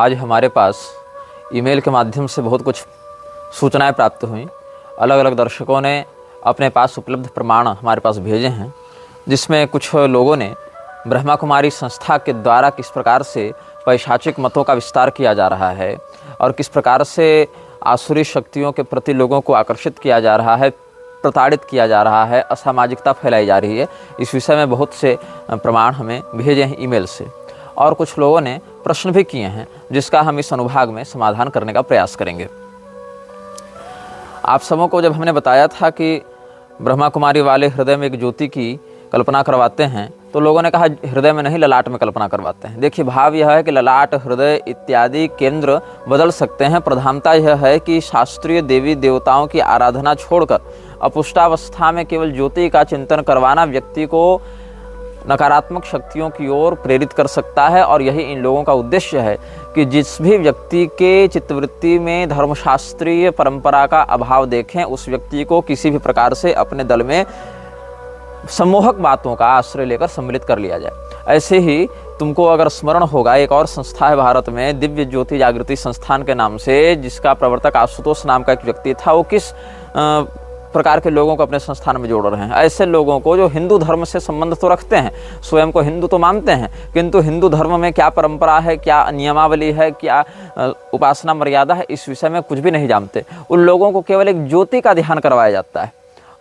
आज हमारे पास ईमेल के माध्यम से बहुत कुछ सूचनाएं प्राप्त हुई। अलग अलग दर्शकों ने अपने पास उपलब्ध प्रमाण हमारे पास भेजे हैं, जिसमें कुछ लोगों ने ब्रह्मा कुमारी संस्था के द्वारा किस प्रकार से पैशाचिक मतों का विस्तार किया जा रहा है और किस प्रकार से आसुरी शक्तियों के प्रति लोगों को आकर्षित किया जा रहा है, प्रताड़ित किया जा रहा है, असामाजिकता फैलाई जा रही है, इस विषय में बहुत से प्रमाण हमें भेजे हैं ईमेल से। और कुछ लोगों ने प्रश्न भी किए हैं, जिसका हम इस अनुभाग में समाधान करने का प्रयास करेंगे। आप सबों को जब हमने बताया था कि ब्रह्मा कुमारी वाले हृदय में एक ज्योति की कल्पना करवाते हैं, तो लोगों ने कहा हृदय में नहीं, ललाट में कल्पना करवाते हैं। देखिए, भाव यह है कि ललाट, हृदय इत्यादि केंद्र बदल सकते हैं। प्रधानता यह है कि शास्त्रीय देवी देवताओं की आराधना छोड़कर अपुष्टावस्था में केवल ज्योति का चिंतन करवाना व्यक्ति को नकारात्मक शक्तियों की ओर प्रेरित कर सकता है। और यही इन लोगों का उद्देश्य है कि जिस भी व्यक्ति के चित्तवृत्ति में धर्मशास्त्रीय परंपरा का अभाव देखें, उस व्यक्ति को किसी भी प्रकार से अपने दल में सम्मोहक बातों का आश्रय लेकर सम्मिलित कर लिया जाए। ऐसे ही तुमको अगर स्मरण होगा, एक और संस्था है भारत में, दिव्य ज्योति जागृति संस्थान के नाम से, जिसका प्रवर्तक आशुतोष नाम का एक व्यक्ति था। वो किस प्रकार के लोगों को अपने संस्थान में जोड़ रहे हैं? ऐसे लोगों को जो हिंदू धर्म से संबंध तो रखते हैं, स्वयं को हिंदू तो मानते हैं, किंतु हिंदू धर्म में क्या परंपरा है, क्या नियमावली है, क्या उपासना मर्यादा है, इस विषय में कुछ भी नहीं जानते। उन लोगों को केवल एक ज्योति का ध्यान करवाया जाता है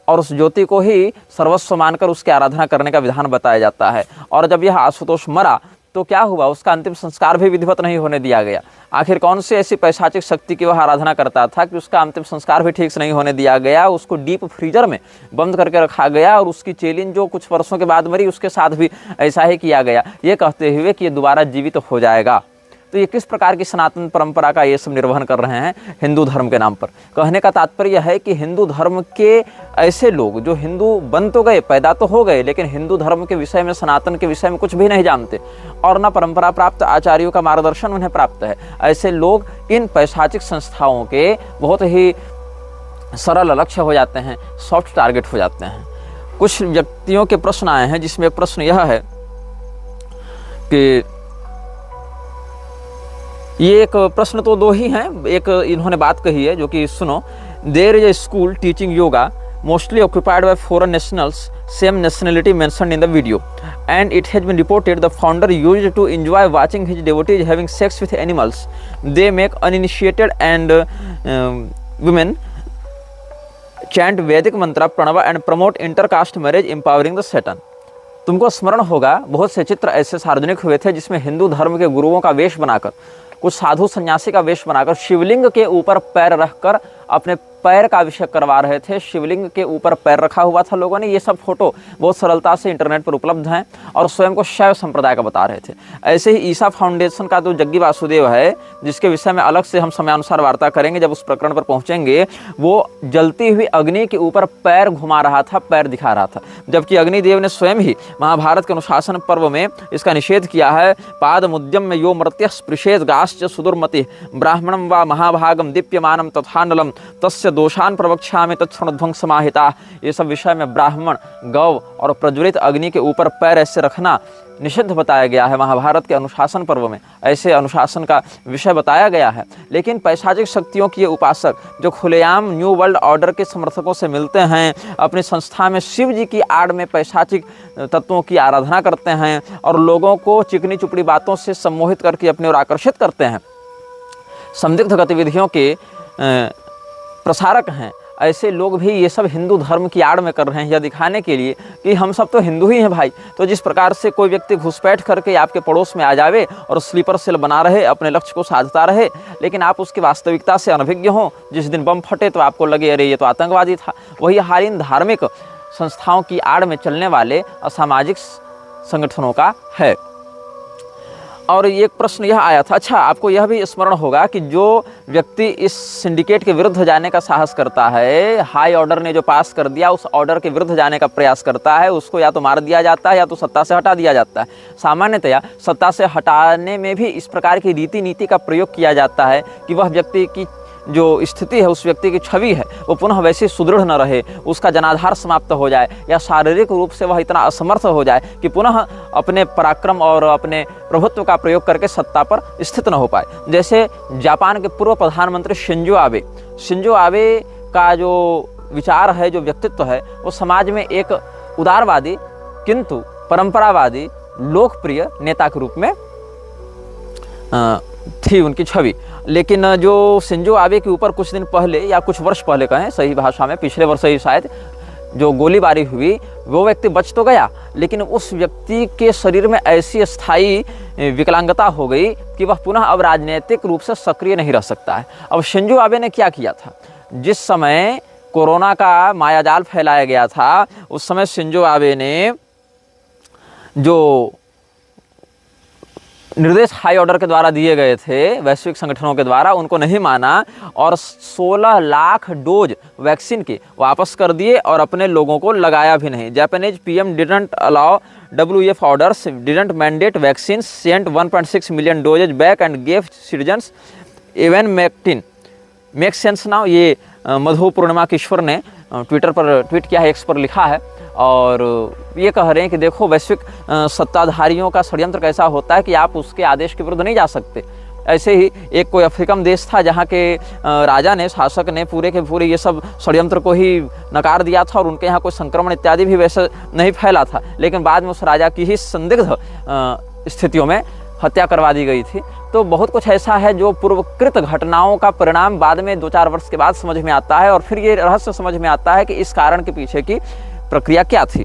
और उस ज्योति को ही सर्वस्व मानकर उसकी आराधना करने का विधान बताया जाता है। और जब यह आशुतोष मरा तो क्या हुआ? उसका अंतिम संस्कार भी विधिवत नहीं होने दिया गया। आखिर कौन सी ऐसी पैशाचिक शक्ति की वह आराधना करता था कि उसका अंतिम संस्कार भी ठीक से नहीं होने दिया गया? उसको डीप फ्रीजर में बंद करके रखा गया और उसकी चेलिन जो कुछ वर्षों के बाद मरी, उसके साथ भी ऐसा ही किया गया, ये कहते हुए कि ये दोबारा जीवित हो जाएगा। तो ये किस प्रकार की सनातन परंपरा का ये सब निर्वहन कर रहे हैं हिंदू धर्म के नाम पर? कहने का तात्पर्य है कि हिंदू धर्म के ऐसे लोग जो हिंदू बन तो गए, पैदा तो हो गए, लेकिन हिंदू धर्म के विषय में, सनातन के विषय में कुछ भी नहीं जानते और न परंपरा प्राप्त आचार्यों का मार्गदर्शन उन्हें प्राप्त है। ऐसे लोग इन पैशाचिक संस्थाओं के बहुत ही सरल लक्ष्य हो जाते हैं, सॉफ्ट टारगेट हो जाते हैं। कुछ व्यक्तियों के प्रश्न आए हैं, जिसमें एक प्रश्न यह है कि ये एक प्रश्न तो दो ही हैं। एक इन्होंने बात कही है जो कि सुनो, there is a school teaching yoga mostly occupied by foreign nationals same nationality mentioned in the video and it has been reported the founder used to enjoy watching his devotees having sex with animals they make uninitiated and women chant Vedic mantra Pranav and promote intercaste marriage empowering the Satan. तुमको स्मरण होगा, बहुत से चित्र ऐसे सार्वजनिक हुए थे जिसमें हिंदू धर्म के गुरुओं का वेश बनाकर, कुछ साधु सन्यासी का वेश बनाकर शिवलिंग के ऊपर पैर रखकर अपने पैर का अभिषेक करवा रहे थे। शिवलिंग के ऊपर पैर रखा हुआ था लोगों ने। ये सब फोटो बहुत सरलता से इंटरनेट पर उपलब्ध हैं और स्वयं को शैव संप्रदाय का बता रहे थे। ऐसे ही ईसा फाउंडेशन का जो जग्गी वासुदेव है, जिसके विषय में अलग से हम समयानुसार वार्ता करेंगे जब उस प्रकरण पर पहुंचेंगे, वो जलती हुई अग्नि के ऊपर पैर घुमा रहा था, पैर दिखा रहा था, जबकि अग्निदेव ने स्वयं ही महाभारत के अनुशासन पर्व में इसका निषेध किया है। पाद मुद्यम में यो मृत्य स्पृशेद गाश्च सुदुर्मति ब्राह्मणम व महाभागम दीप्यमानम तथानलम तस्य दोषान प्रवक्ष्यामि तत्सर्वध्वंस समाहिता। ये सब विषय में ब्राह्मण, गौ और प्रज्वलित अग्नि के ऊपर पैर ऐसे रखना निषिद्ध बताया गया है महाभारत के अनुशासन पर्व में। ऐसे अनुशासन का विषय बताया गया है। लेकिन पैशाचिक शक्तियों के उपासक जो खुलेआम न्यू वर्ल्ड ऑर्डर के समर्थकों से मिलते हैं, अपनी संस्था में शिव जी की आड़ में पैशाचिक तत्वों की आराधना करते हैं और लोगों को चिकनी चुपड़ी बातों से सम्मोहित करके अपनी ओर आकर्षित करते हैं, संदिग्ध गतिविधियों के प्रसारक हैं, ऐसे लोग भी ये सब हिंदू धर्म की आड़ में कर रहे हैं, यह दिखाने के लिए कि हम सब तो हिंदू ही हैं भाई। तो जिस प्रकार से कोई व्यक्ति घुसपैठ करके आपके पड़ोस में आ जावे और स्लीपर सेल बना रहे, अपने लक्ष्य को साधता रहे, लेकिन आप उसकी वास्तविकता से अनभिज्ञ हों, जिस दिन बम फटे तो आपको लगे अरे ये तो आतंकवादी था, वही हाल इन धार्मिक संस्थाओं की आड़ में चलने वाले असामाजिक संगठनों का है। और एक प्रश्न यह आया था, अच्छा आपको यह भी स्मरण होगा कि जो व्यक्ति इस सिंडिकेट के विरुद्ध जाने का साहस करता है, हाई ऑर्डर ने जो पास कर दिया उस ऑर्डर के विरुद्ध जाने का प्रयास करता है, उसको या तो मार दिया जाता है या तो सत्ता से हटा दिया जाता है। सामान्यतया सत्ता से हटाने में भी इस प्रकार की रीति नीति का प्रयोग किया जाता है कि वह व्यक्ति की जो स्थिति है, उस व्यक्ति की छवि है, वो पुनः वैसे सुदृढ़ न रहे, उसका जनाधार समाप्त हो जाए या शारीरिक रूप से वह इतना असमर्थ हो जाए कि पुनः अपने पराक्रम और अपने प्रभुत्व का प्रयोग करके सत्ता पर स्थित न हो पाए। जैसे जापान के पूर्व प्रधानमंत्री शिंजो आबे का जो विचार है, जो व्यक्तित्व है, वो समाज में एक उदारवादी किंतु परंपरावादी लोकप्रिय नेता के रूप में थी उनकी छवि। लेकिन जो शिंजो आबे के ऊपर कुछ दिन पहले या कुछ वर्ष पहले कहें सही भाषा में, पिछले वर्ष ही शायद, जो गोलीबारी हुई, वो व्यक्ति बच तो गया, लेकिन उस व्यक्ति के शरीर में ऐसी स्थायी विकलांगता हो गई कि वह पुनः अब राजनीतिक रूप से सक्रिय नहीं रह सकता है। अब शिंजो आबे ने क्या किया था, जिस समय कोरोना का मायाजाल फैलाया गया था, उस समय शिंजो आबे ने जो निर्देश हाई ऑर्डर के द्वारा दिए गए थे वैश्विक संगठनों के द्वारा, उनको नहीं माना और 16 लाख डोज वैक्सीन के वापस कर दिए और अपने लोगों को लगाया भी नहीं। Japanese PM didn't allow WEF orders, didn't mandate vaccine, sent 1.6 million doses back and gave citizens even ivermectin make sense now. ये मधु पूर्णिमा किशोर ने ट्विटर पर ट्वीट किया है, एक्स पर लिखा है और ये कह रहे हैं कि देखो वैश्विक सत्ताधारियों का षड्यंत्र कैसा होता है कि आप उसके आदेश के विरुद्ध नहीं जा सकते। ऐसे ही एक कोई अफ्रीकन देश था जहाँ के राजा ने, शासक ने पूरे के पूरे ये सब षड्यंत्र को ही नकार दिया था और उनके यहाँ कोई संक्रमण इत्यादि भी वैसे नहीं फैला था, लेकिन बाद में उस राजा की ही संदिग्ध स्थितियों में हत्या करवा दी गई थी। तो बहुत कुछ ऐसा है जो पूर्वकृत घटनाओं का परिणाम बाद में 2-4 वर्ष के बाद समझ में आता है और फिर ये रहस्य समझ में आता है कि इस कारण के पीछे की प्रक्रिया क्या थी।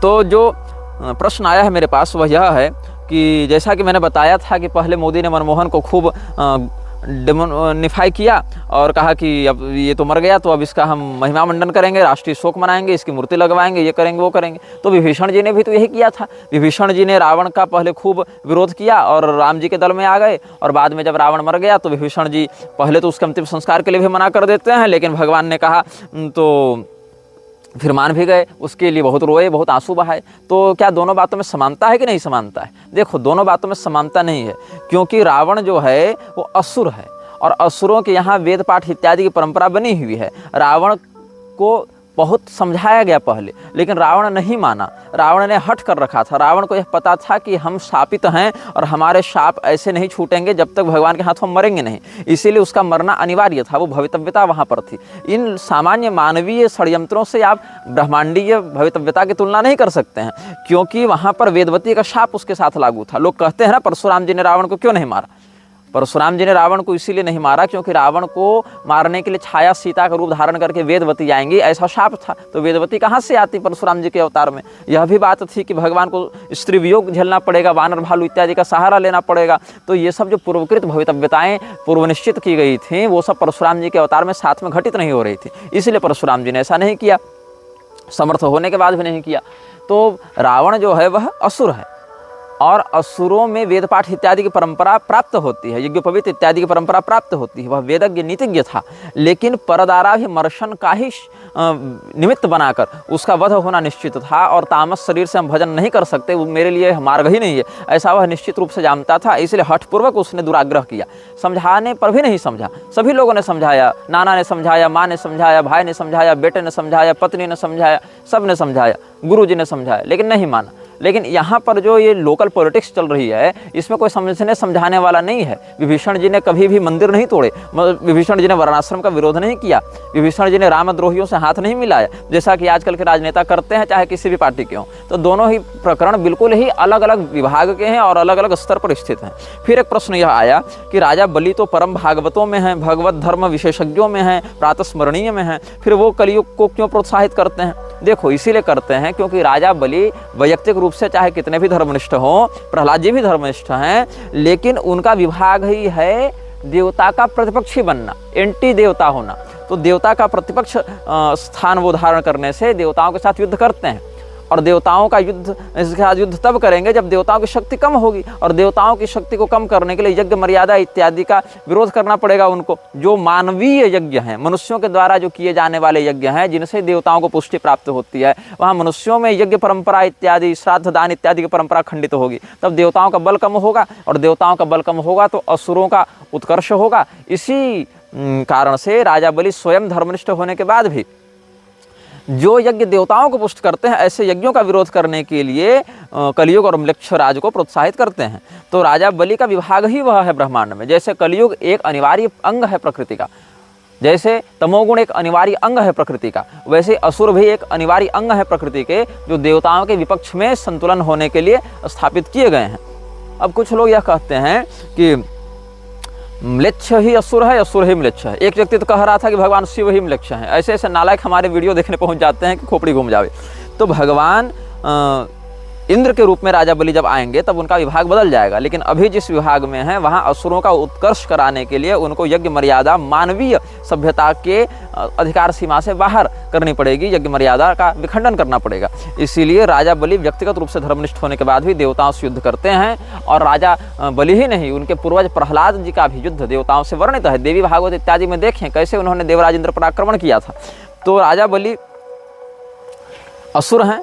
तो जो प्रश्न आया है मेरे पास वह यह है कि जैसा कि मैंने बताया था कि पहले मोदी ने मनमोहन को खूब डेमोनिफाई किया और कहा कि अब ये तो मर गया, तो अब इसका हम महिमा मंडन करेंगे, राष्ट्रीय शोक मनाएंगे, इसकी मूर्ति लगवाएंगे, ये करेंगे वो करेंगे। तो विभीषण जी ने भी तो यही किया था। विभीषण जी ने रावण का पहले खूब विरोध किया और राम जी के दल में आ गए और बाद में जब रावण मर गया तो विभीषण जी पहले तो उसके अंतिम संस्कार के लिए भी मना कर देते हैं, लेकिन भगवान ने कहा तो फिर मान भी गए, उसके लिए बहुत रोए, बहुत आंसू बहाए। तो क्या दोनों बातों में समानता है कि नहीं समानता है? देखो, दोनों बातों में समानता नहीं है, क्योंकि रावण जो है वो असुर है और असुरों के यहाँ वेद पाठ इत्यादि की परंपरा बनी हुई है। रावण को बहुत समझाया गया पहले, लेकिन रावण नहीं माना, रावण ने हट कर रखा था। रावण को यह पता था कि हम शापित हैं और हमारे शाप ऐसे नहीं छूटेंगे जब तक भगवान के हाथों मरेंगे नहीं, इसीलिए उसका मरना अनिवार्य था, वो भवितव्यता वहाँ पर थी। इन सामान्य मानवीय षड्यंत्रों से आप ब्रह्मांडीय भवितव्यता की तुलना नहीं कर सकते हैं, क्योंकि वहाँ पर वेदवती का शाप उसके साथ लागू था। लोग कहते हैं ना, परशुराम जी ने रावण को क्यों नहीं मारा? परशुराम जी ने रावण को इसीलिए नहीं मारा क्योंकि रावण को मारने के लिए छाया सीता का रूप धारण करके वेदवती आएंगी, ऐसा शाप था। तो वेदवती कहाँ से आती परशुराम जी के अवतार में? यह भी बात थी कि भगवान को स्त्री वियोग झेलना पड़ेगा, वानर भालू इत्यादि का सहारा लेना पड़ेगा। तो ये सब जो पूर्वकृत भवितव्यताएं पूर्व निश्चित की गई थी, वो सब परशुराम जी के अवतार में साथ में घटित नहीं हो रही थी, इसलिए परशुराम जी ने ऐसा नहीं किया, समर्थ होने के बाद भी नहीं किया। तो रावण जो है वह असुर है और असुरों में वेद पाठ इत्यादि की परंपरा प्राप्त होती है, यज्ञोपवीत इत्यादि की परंपरा प्राप्त होती है। वह वेदज्ञ नीतिज्ञ था, लेकिन परदाराभिमर्शन का ही निमित्त बनाकर उसका वध होना निश्चित था और तामस शरीर से हम भजन नहीं कर सकते, वो मेरे लिए मार्ग ही नहीं है, ऐसा वह निश्चित रूप से जानता था। इसलिए हठपूर्वक उसने दुराग्रह किया, समझाने पर भी नहीं समझा। सभी लोगों ने समझाया, नाना ने समझाया, माँ ने समझाया, भाई ने समझाया, बेटे ने समझाया, पत्नी ने समझाया, सब ने समझाया, गुरु जी ने समझाया, लेकिन नहीं माना। लेकिन यहाँ पर जो ये लोकल पॉलिटिक्स चल रही है, इसमें कोई समझने समझाने वाला नहीं है। विभीषण जी ने कभी भी मंदिर नहीं तोड़े, विभीषण जी ने वर्णाश्रम का विरोध नहीं किया, विभीषण जी ने रामद्रोहियों से हाथ नहीं मिलाया, जैसा कि आजकल के राजनेता करते हैं, चाहे किसी भी पार्टी के हों। तो दोनों ही प्रकरण बिल्कुल ही अलग अलग विभाग के हैं और अलग अलग स्तर पर स्थित हैं। फिर एक प्रश्न यह आया कि राजा बलि तो परम भागवतों में हैं, भगवत धर्म विशेषज्ञों में हैं, प्रातस्मरणीय में हैं, फिर वो कलयुग को क्यों प्रोत्साहित करते हैं? देखो, इसीलिए करते हैं क्योंकि राजा बलि वैयक्तिक रूप से चाहे कितने भी धर्मनिष्ठ हों, प्रहलाद जी भी धर्मनिष्ठ हैं, लेकिन उनका विभाग ही है देवता का प्रतिपक्षी बनना, एंटी देवता होना। तो देवता का प्रतिपक्ष स्थान वो धारण करने से देवताओं के साथ युद्ध करते हैं और देवताओं का युद्ध इसके साथ युद्ध तब करेंगे जब देवताओं की शक्ति कम होगी, और देवताओं की शक्ति को कम करने के लिए यज्ञ मर्यादा इत्यादि का विरोध करना पड़ेगा उनको। जो मानवीय यज्ञ हैं, मनुष्यों के द्वारा जो किए जाने वाले यज्ञ हैं, जिनसे देवताओं को पुष्टि प्राप्त होती है, वहाँ मनुष्यों में यज्ञ परंपरा इत्यादि, श्राद्ध दान इत्यादि की परंपरा खंडित होगी, तब देवताओं का बल कम होगा, और देवताओं का बल कम होगा तो असुरों का उत्कर्ष होगा। इसी कारण से राजा बलि स्वयं धर्मनिष्ठ होने के बाद भी जो यज्ञ देवताओं को पुष्ट करते हैं, ऐसे यज्ञों का विरोध करने के लिए कलियुग और म्लेच्छ राज को प्रोत्साहित करते हैं। तो राजा बलि का विभाग ही वह है ब्रह्मांड में। जैसे कलियुग एक अनिवार्य अंग है प्रकृति का, जैसे तमोगुण एक अनिवार्य अंग है प्रकृति का, वैसे असुर भी एक अनिवार्य अंग है प्रकृति के, जो देवताओं के विपक्ष में संतुलन होने के लिए स्थापित किए गए हैं। अब कुछ लोग यह कहते हैं कि म्लेच्छ ही असुर है, असुर ही म्लेच्छ है। एक व्यक्ति तो कह रहा था कि भगवान शिव ही म्लेच्छ है। ऐसे ऐसे नालायक हमारे वीडियो देखने पहुंच जाते हैं कि खोपड़ी घूम जावे। तो भगवान इंद्र के रूप में राजा बलि जब आएंगे तब उनका विभाग बदल जाएगा, लेकिन अभी जिस विभाग में है वहाँ असुरों का उत्कर्ष कराने के लिए उनको यज्ञ मर्यादा मानवीय सभ्यता के अधिकार सीमा से बाहर करनी पड़ेगी, यज्ञ मर्यादा का विखंडन करना पड़ेगा। इसीलिए राजा बलि व्यक्तिगत रूप से धर्मनिष्ठ होने के बाद भी देवताओं से युद्ध करते हैं। और राजा बलि ही नहीं, उनके पूर्वज प्रहलाद जी का भी युद्ध देवताओं से वर्णित है। देवी भागवत इत्यादि में देखें कैसे उन्होंने देवराज इंद्र पर आक्रमण किया था। तो राजा बलि असुर हैं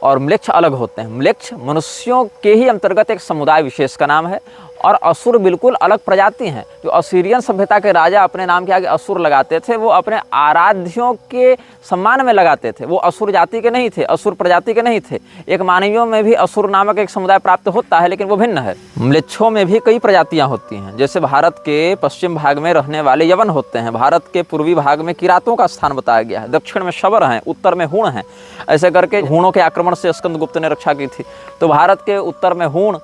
और म्लेच्छ अलग होते हैं। म्लेच्छ मनुष्यों के ही अंतर्गत एक समुदाय विशेष का नाम है, और असुर बिल्कुल अलग प्रजाति हैं। जो असीरियन सभ्यता के राजा अपने नाम के आगे असुर लगाते थे, वो अपने आराध्यों के सम्मान में लगाते थे। वो असुर जाति के नहीं थे, असुर प्रजाति के नहीं थे। एक मानवियों में भी असुर नामक एक समुदाय प्राप्त होता है, लेकिन वो भिन्न है। म्लेच्छों में भी कई प्रजातियां होती हैं। जैसे भारत के पश्चिम भाग में रहने वाले यवन होते हैं, भारत के पूर्वी भाग में किरातों का स्थान बताया गया है, दक्षिण में शबर हैं, उत्तर में हूण हैं। ऐसे करके हूणों के आक्रमण से स्कंदगुप्त ने रक्षा की थी। तो भारत के उत्तर में हूण,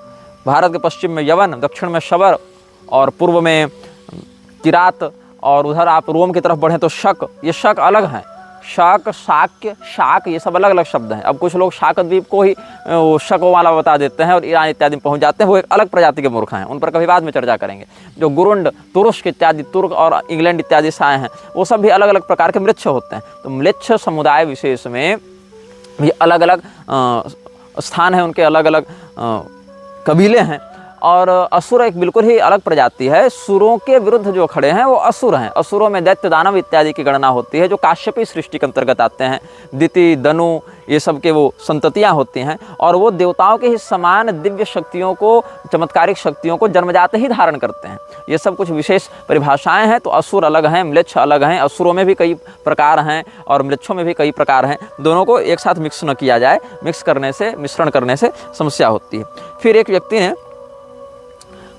भारत के पश्चिम में यवन, दक्षिण में शबर और पूर्व में किरात, और उधर आप रोम की तरफ बढ़ें तो शक। ये शक अलग हैं। शक, शाक्य, शाक, ये सब अलग अलग शब्द हैं। अब कुछ लोग शाक द्वीप को ही शक वाला बता देते हैं और ईरान इत्यादि में पहुंच जाते हैं। वो एक अलग प्रजाति के मूर्ख हैं, उन पर कभी बाद में चर्चा करेंगे। जो गुरुंड, तुरुष्क इत्यादि, तुर्क और इंग्लैंड इत्यादि से आए हैं, वो सब भी अलग अलग प्रकार के म्लेच्छ होते हैं। तो म्लेच्छ समुदाय विशेष में भी अलग अलग स्थान है, उनके अलग अलग कबीले हैं। और असुर एक बिल्कुल ही अलग प्रजाति है। सुरों के विरुद्ध जो खड़े हैं वो असुर हैं। असुरों में दैत्य, दानव इत्यादि की गणना होती है, जो काश्यपी सृष्टि के अंतर्गत आते हैं। दिति, दनु, ये सब के वो संततियाँ होती हैं, और वो देवताओं के ही समान दिव्य शक्तियों को, चमत्कारिक शक्तियों को जन्मजात ही धारण करते हैं। ये सब कुछ विशेष परिभाषाएं हैं। तो असुर अलग हैं, म्लेच्छ अलग हैं। असुरों में भी कई प्रकार हैं और म्लेच्छों में भी कई प्रकार हैं। दोनों को एक साथ मिक्स न किया जाए, मिक्स करने से, मिश्रण करने से समस्या होती है। फिर एक व्यक्ति ने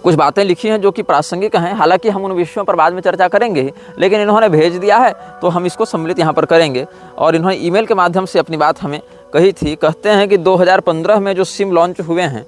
कुछ बातें लिखी हैं जो कि प्रासंगिक हैं। हालांकि हम उन विषयों पर बाद में चर्चा करेंगे, लेकिन इन्होंने भेज दिया है तो हम इसको सम्मिलित यहाँ पर करेंगे। और इन्होंने ईमेल के माध्यम से अपनी बात हमें कही थी। कहते हैं कि 2015 में जो सिम लॉन्च हुए हैं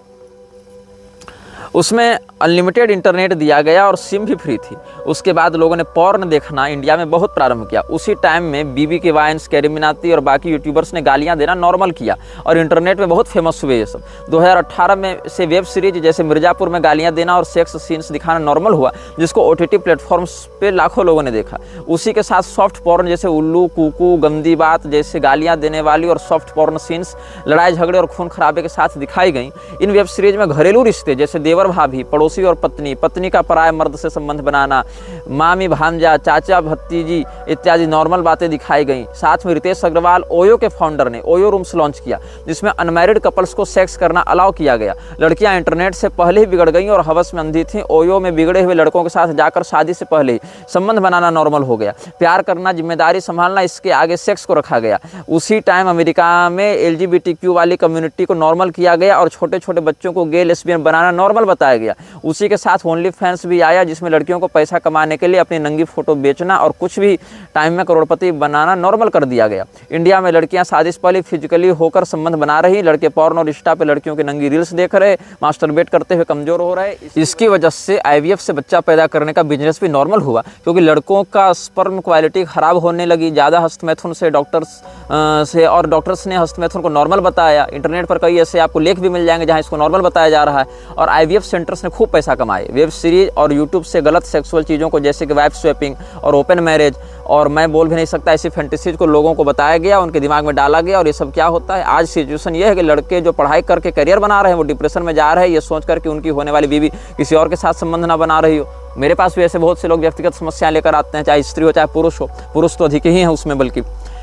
उसमें अनलिमिटेड इंटरनेट दिया गया और सिम भी फ्री थी। उसके बाद लोगों ने पॉर्न देखना इंडिया में बहुत प्रारंभ किया। उसी टाइम में बीबी के वाइन्स, कैरी मिनाती और बाकी यूट्यूबर्स ने गालियां देना नॉर्मल किया और इंटरनेट में बहुत फेमस हुए ये सब। 2018 में से वेब सीरीज जैसे मिर्जापुर में गालियां देना और सेक्स सीन्स दिखाना नॉर्मल हुआ, जिसको OTT प्लेटफॉर्म्स पे लाखों लोगों ने देखा। उसी के साथ सॉफ्ट पॉर्न जैसे उल्लू, कुकू, गंदी बात जैसे गालियाँ देने वाली और सॉफ्ट पॉर्न सीन्स लड़ाई झगड़े और खून खराबे के साथ दिखाई गई। इन वेब सीरीज में घरेलू रिश्ते जैसे देवर भाभी, पड़ोसी और पत्नी, पत्नी का पराये मर्द से संबंध बनाना, मामी भांजा, चाचा भतीजी इत्यादि नॉर्मल बातें दिखाई गई। साथ में रितेश अग्रवाल, ओयो के फाउंडर ने ओयो रूम्स लॉन्च किया, जिसमें अनमैरिड कपल्स को सेक्स करना अलाउ किया गया। लड़कियां इंटरनेट से पहले ही बिगड़ गई और हवस में अंधी थीं। ओयो में बिगड़े हुए लड़कों के साथ जाकर शादी से पहले ही संबंध बनाना नॉर्मल हो गया। प्यार करना, जिम्मेदारी संभालना, इसके आगे सेक्स को रखा गया। उसी टाइम अमेरिका में LGBTQ वाली कम्युनिटी को नॉर्मल किया गया और छोटे छोटे बच्चों को गे, लेस्बियन बनाना नॉर्मल बताया गया। उसी के साथ ओनली फैंस भी आया, जिसमें लड़कियों को पैसा कमाने के लिए अपनी नंगी फोटो बेचना और कुछ भी टाइम में करोड़पति बनाना नॉर्मल कर दिया गया। इंडिया में लड़कियां शादी से पहले फिजिकली होकर संबंध बना रही, लड़के पॉर्न और इंस्टा पे लड़कियों की नंगी रील्स देख रहे, मास्टरबेट करते हुए कमजोर हो रहे। इसकी वजह से IVF से बच्चा पैदा करने का बिजनेस भी नॉर्मल हुआ, क्योंकि लड़कों का स्पर्म क्वालिटी खराब होने लगी ज़्यादा हस्तमैथुन से, डॉक्टर्स ने हस्तमैथुन को नॉर्मल बताया। इंटरनेट पर कई ऐसे आपको लेख भी मिल जाएंगे जहाँ इसको नॉर्मल बताया जा रहा है। और IVF सेंटर्स ने खूब पैसा कमाए। वेब सीरीज और यूट्यूब से गलत सेक्सुअल चीज़ों को जैसे कि वाइफ स्वैपिंग और ओपन मैरिज और मैं बोल भी नहीं सकता ऐसी फैंटेसीज को लोगों को बताया गया, उनके दिमाग में डाला गया। और ये सब क्या होता है, आज सिचुएशन ये है कि लड़के जो पढ़ाई करके करियर बना रहे हैं वो डिप्रेशन में जा रहे हैं, ये सोच कर कि उनकी होने वाली बीवी किसी और के साथ संबंध ना बना रही हो। मेरे पास भी ऐसे बहुत से लोग व्यक्तिगत समस्याएं लेकर आते हैं, चाहे स्त्री हो चाहे पुरुष हो। पुरुष तो अधिक ही है उसमें बल्कि।